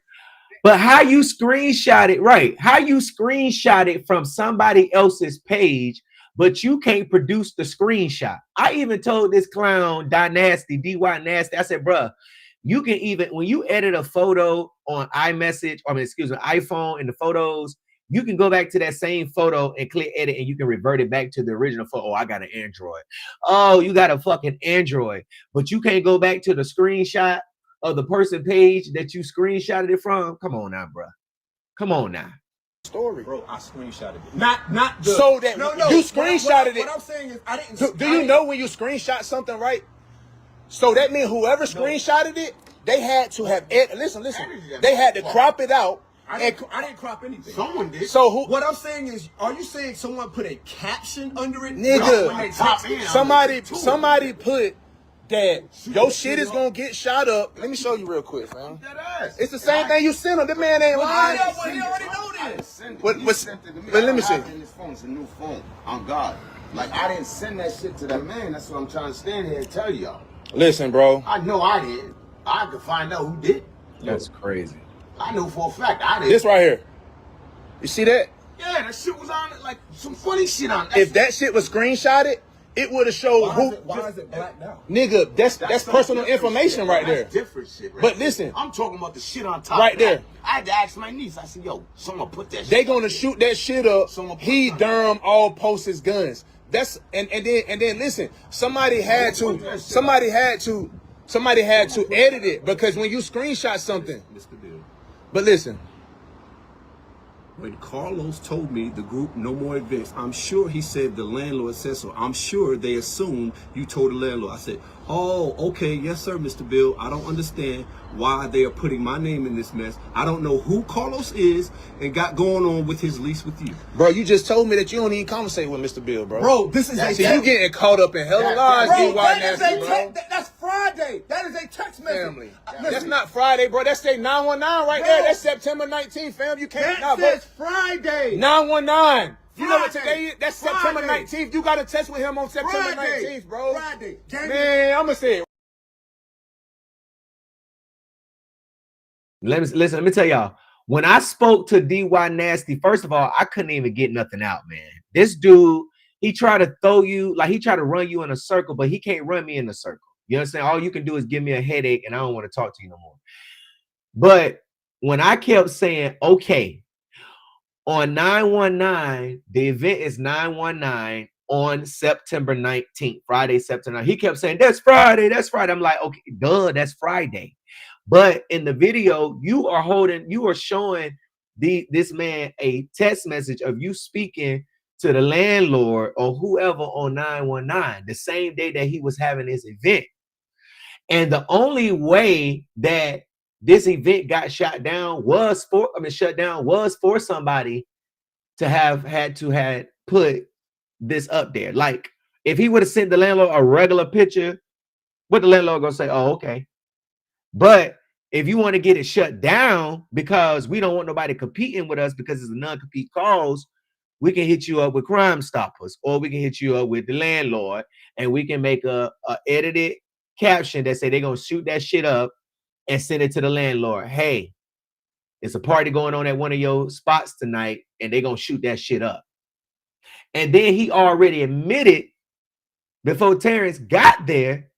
But how you screenshot it, right? How you screenshot it from somebody else's page, but you can't produce the screenshot. I even told this clown, DY Nasty, I said, bruh, you can even, when you edit a photo on iPhone in the photos, you can go back to that same photo and click edit and you can revert it back to the original photo. Oh, I got an Android. Oh, you got a fucking Android, but you can't go back to the screenshot of the person page that you screenshotted it from. Come on now, bro. Come on now. story. Bro, I screenshotted it. Not the. So that you screenshotted it. What I'm saying is, I didn't. Do you know when you screenshot something, right? So that means whoever screenshotted it, they had to have listen. They had to crop it out. I didn't crop anything. Someone did. So who? What I'm saying is, are you saying someone put a caption under it? Nigga, when they top in, somebody put that your shit is gonna get shot up. Let me show you real quick, fam. That ass. It's the same thing you sent him. The man ain't lying. Well, he already know this. But let me see. This phone, it's a new phone. On God. Like, I didn't send that shit to that man. That's what I'm trying to stand here and tell y'all. Listen, bro. I know I did. I could find out who did. That's crazy. I know for a fact I did. This right here. You see that? Yeah, that shit was on it, like some funny shit on it. If that shit was screenshotted, it would have showed Why is it blacked out? Nigga, that's some personal different information shit. right there. That's different shit. Right But there. listen. I'm talking about the shit on top. Right of that. there. I had to ask my niece. I said, "Yo, someone put that." They shit gonna up shoot that shit up. Someone put He that- Durham all posts his guns. That's and then listen. Somebody had to edit it because when you screenshot something. Mr. Bill. But listen. When Carlos told me the group no more events, I'm sure he said the landlord said so. I'm sure they assumed you told the landlord. I said, oh, okay, yes, sir, Mr. Bill. I don't understand why they are putting my name in this mess. I don't know who Carlos is and got going on with his lease with you. Bro, you just told me that you don't even conversate with Mr. Bill, bro. Bro, this is See, you getting caught up in hella lies, Bro, DY Nasty, bro. that's Friday. That is a text message. Family. That's not Friday, bro. That's say 919 right there. That's September 19th, fam. You can't That bro. says Friday. 919. You know what Friday. today is? That's September Friday. 19th. You got to test with him on September Friday. 19th, bro. Friday. Man, I'm going to say it. Let me tell y'all. When I spoke to DY Nasty, first of all, I couldn't even get nothing out, man. This dude, he tried to throw you, like he tried to run you in a circle, but he can't run me in a circle. You understand? All you can do is give me a headache and I don't want to talk to you no more. But when I kept saying, okay, On 9/19, the event is 9/19 on September 19th, Friday, September 19th. He kept saying, that's Friday, that's Friday. I'm like, okay, duh, that's Friday. But in the video, you are showing this man a text message of you speaking to the landlord or whoever on 9/19, the same day that he was having his event. And the only way that this event got shut down was for somebody to had put this up there. Like if he would have sent the landlord a regular picture, what the landlord gonna say? Oh, okay. But if you want to get it shut down because we don't want nobody competing with us because it's a non-compete cause, we can hit you up with Crime Stoppers, or we can hit you up with the landlord, and we can make a edited caption that say they're gonna shoot that shit up and send it to the landlord. Hey, it's a party going on at one of your spots tonight, and they're gonna shoot that shit up. And then he already admitted before Terrence got there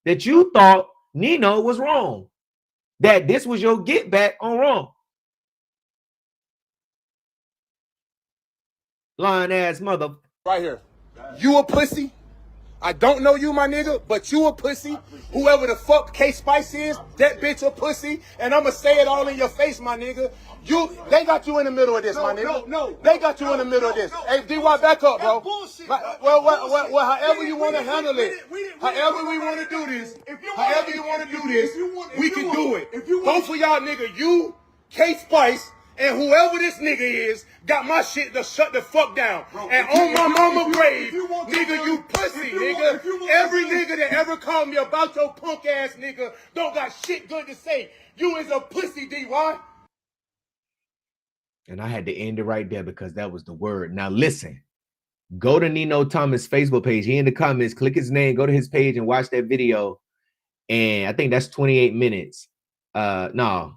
that you thought Nino was wrong, that this was your get back on wrong. Lying ass mother. Right here. You a pussy. I don't know you, my nigga, but you a pussy. Whoever the fuck K Spice is, that bitch a pussy. And I'ma say it all in your face, my nigga. They got you in the middle of this, my nigga. No, they got you in the middle of this. Hey, DY, back up, bro. Well, however you want to handle it, however we want to do this, we can do it. Both of y'all, nigga, you, K Spice, and whoever this nigga is, got my shit to shut the fuck down. Bro, and on my mama grave, nigga, you pussy, nigga. Every nigga that ever called me about your punk ass nigga don't got shit good to say. You is a pussy, DY. And I had to end it right there because that was the word. Now listen, go to Nino Thomas' Facebook page. He in the comments, click his name, go to his page and watch that video. And I think that's 28 minutes. No.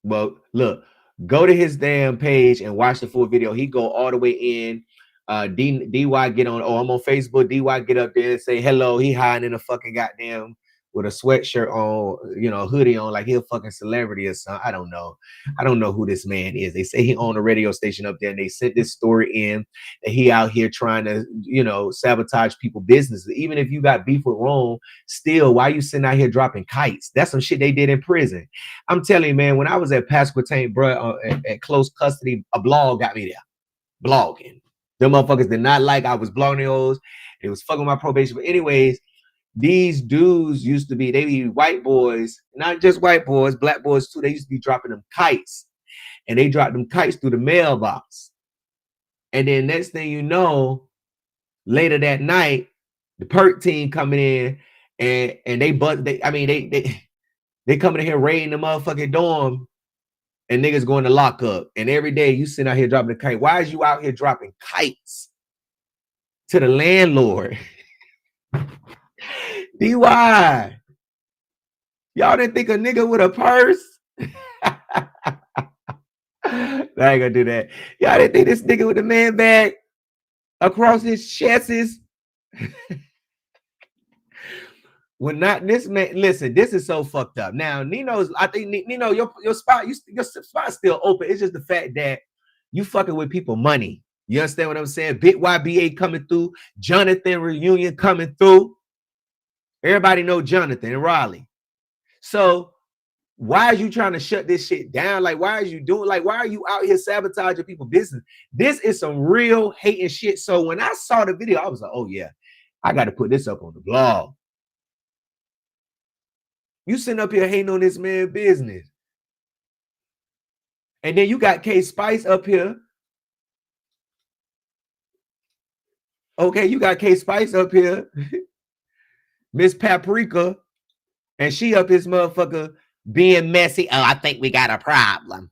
Well, look, go to his damn page and watch the full video. He go all the way in. DY get on. Oh, I'm on Facebook. DY get up there and say hello. He hiding in a fucking goddamn with a sweatshirt on, you know, hoodie on, like he a fucking celebrity or something. I don't know. I don't know who this man is. They say he owned a radio station up there, and they sent this story in that he out here trying to, you know, sabotage people's business. Even if you got beef with Rome, still, why you sitting out here dropping kites? That's some shit they did in prison. I'm telling you, man, when I was at Pasquotank, bro, at close custody, a blog got me there. Blogging. Them motherfuckers did not like I was blogging those. It was fucking my probation. But anyways, these dudes used to be, they be white boys, not just white boys, black boys too. They used to be dropping them kites, and they dropped them kites through the mailbox. And then next thing you know, later that night, the perk team coming in and they coming in here raiding the motherfucking dorm, and niggas going to lock up. And every day you sitting out here dropping a kite. Why is you out here dropping kites to the landlord? DY, y'all didn't think a nigga with a purse? I ain't gonna do that. Y'all didn't think this nigga with a man bag across his chest is? When not this man, listen, this is so fucked up. Now, Nino's, I think Nino, your spot's still open. It's just the fact that you fucking with people money. You understand what I'm saying? Big YBA coming through, Jonathan reunion coming through. Everybody know Jonathan and Raleigh. So why are you trying to shut this shit down? Like, why are you doing, like, why are you out here sabotaging people's business? This is some real hating shit. So when I saw the video, I was like, oh yeah, I got to put this up on the blog. You sitting up here hating on this man's business. And then you got K Spice up here. Okay, you got K Spice up here. Miss Paprika, and she up his motherfucker being messy. Oh, I think we got a problem.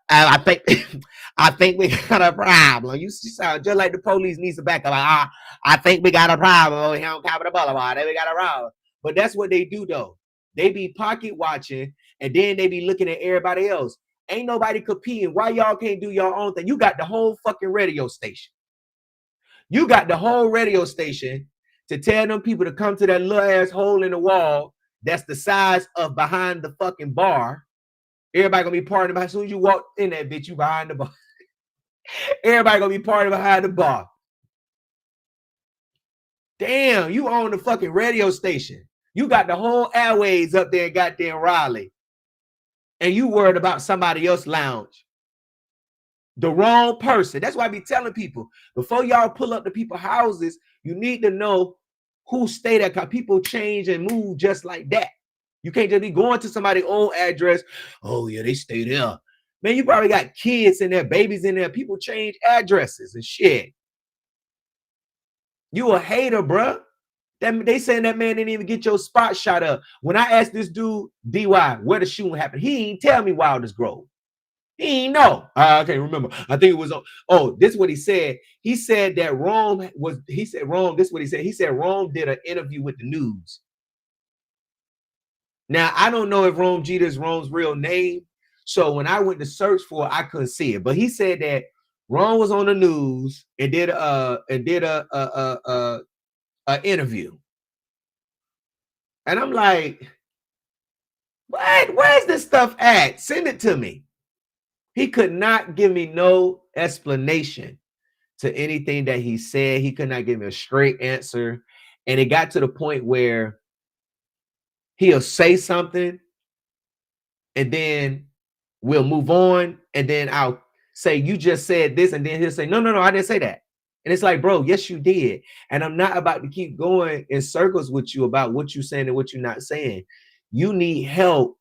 I think we got a problem. You sound just like the police needs to back up. Like, I think we got a problem over here on Capitol Boulevard. We got a problem. But that's what they do though. They be pocket watching, and then they be looking at everybody else. Ain't nobody competing. Why y'all can't do your own thing? You got the whole fucking radio station. You got the whole radio station to tell them people to come to that little ass hole in the wall that's the size of behind the fucking bar Everybody gonna be partying behind. As soon as you walk in that bitch, you behind the bar. Everybody gonna be partying behind the bar. Damn, you own the fucking radio station. You got the whole airways up there in goddamn Raleigh. And you worried about somebody else's lounge. The wrong person. That's why I be telling people, before y'all pull up to people's houses, you need to know who stay there, because people change and move just like that. You can't just be going to somebody's old address. Oh, yeah, they stay there. Man, you probably got kids in there, babies in there. People change addresses and shit. You a hater, bruh. They saying that man didn't even get your spot shot up. When I asked this dude, DY, where the shooting happened, he ain't tell me Wildest Grove. He ain't know. I can't remember. I think it was on. Oh, this is what he said. He said that Rome was, he said Rome, this is what he said. He said Rome did an interview with the news. Now, I don't know if Rome Jeter is Rome's real name. So when I went to search for it, I couldn't see it. But he said that Rome was on the news and did a interview. And I'm like, what? Where's this stuff at? Send it to me. He could not give me no explanation to anything that he said. He could not give me a straight answer. And it got to the point where he'll say something and then we'll move on. And then I'll say, you just said this. And then he'll say, no, I didn't say that. And it's like, bro, yes, you did. And I'm not about to keep going in circles with you about what you're saying and what you're not saying. You need help.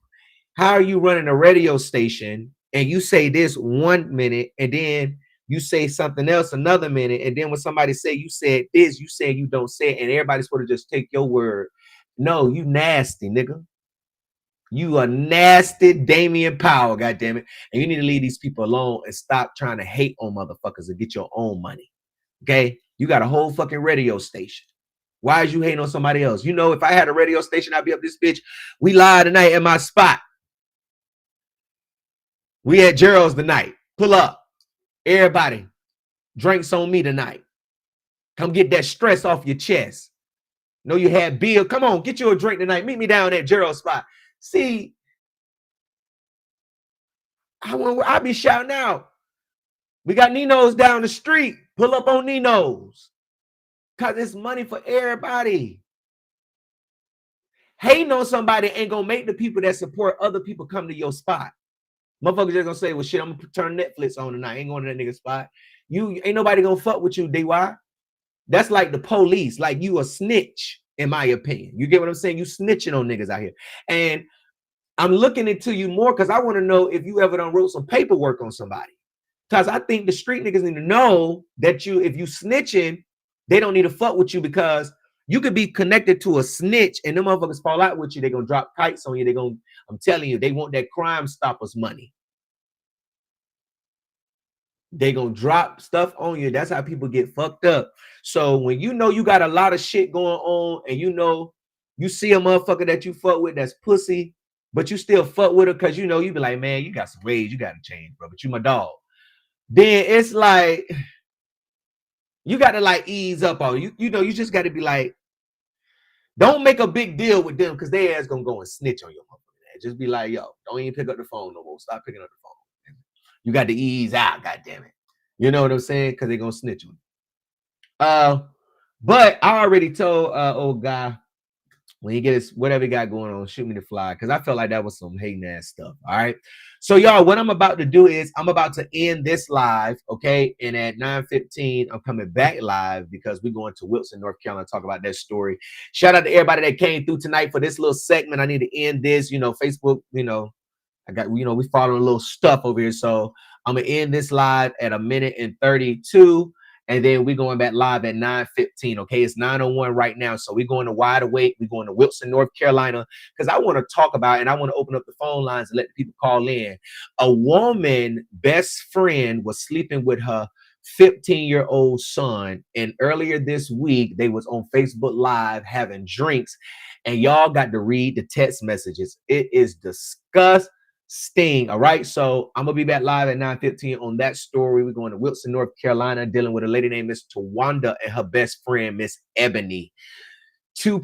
How are you running a radio station and you say this 1 minute and then you say something else another minute, and then when somebody say you said this, you say you don't say it, and everybody's supposed to just take your word? No, you nasty, nigga. You a nasty Damian Powell, goddammit. And you need to leave these people alone and stop trying to hate on motherfuckers and get your own money. Okay, you got a whole fucking radio station. Why is you hating on somebody else? You know, if I had a radio station, I'd be up this bitch. We live tonight at my spot. We at Gerald's tonight. Pull up. Everybody, drinks on me tonight. Come get that stress off your chest. Know you had Bill. Come on, get you a drink tonight. Meet me down at Gerald's spot. See, I'll be shouting out. We got Nino's down the street. Pull up on Nino's. Because it's money for everybody. Hating on somebody ain't going to make the people that support other people come to your spot. Motherfuckers just going to say, well, shit, I'm going to turn Netflix on tonight. I ain't going to that nigga spot. You ain't nobody going to fuck with you, DY. That's like the police. Like, you a snitch, in my opinion. You get what I'm saying? You snitching on niggas out here. And I'm looking into you more because I want to know if you ever done wrote some paperwork on somebody. Because I think the street niggas need to know that if you snitching, they don't need to fuck with you, because you could be connected to a snitch and them motherfuckers fall out with you. They're going to drop kites on you. I'm telling you, they want that Crime Stoppers money. They going to drop stuff on you. That's how people get fucked up. So when you know you got a lot of shit going on and you know you see a motherfucker that you fuck with that's pussy, but you still fuck with her because you know you be like, man, you got some ways you got to change, bro, but you my dog. Then it's like, you got to like ease up on you. You know, you just got to be like, don't make a big deal with them because their ass gonna go and snitch on your motherfucker. Just be like, yo, don't even pick up the phone no more. Stop picking up the phone. You got to ease out, goddamn it. You know what I'm saying? Because they're gonna snitch on you. But I already told old guy, when he gets whatever he got going on, shoot me the fly, because I felt like that was some hating ass stuff. All right. So y'all, what I'm about to do is I'm about to end this live, okay? And at 9:15, I'm coming back live because we're going to Wilson, North Carolina, to talk about that story. Shout out to everybody that came through tonight for this little segment. I need to end this, you know, Facebook, you know, we following a little stuff over here. So I'm gonna end this live at 1:32. And then we're going back live at 9:15. Okay, it's 9:01 right now. So we're going to Wide Awake. We're going to Wilson, North Carolina, because I want to talk about, and I want to open up the phone lines and let the people call in. A woman best friend was sleeping with her 15-year-old son. And earlier this week, they was on Facebook Live having drinks. And y'all got to read the text messages. It is disgusting. All right, so I'm gonna be back live at 9:15 on that story. We're going to Wilson, North Carolina, dealing with a lady named Miss Tawanda and her best friend, Miss Ebony. Two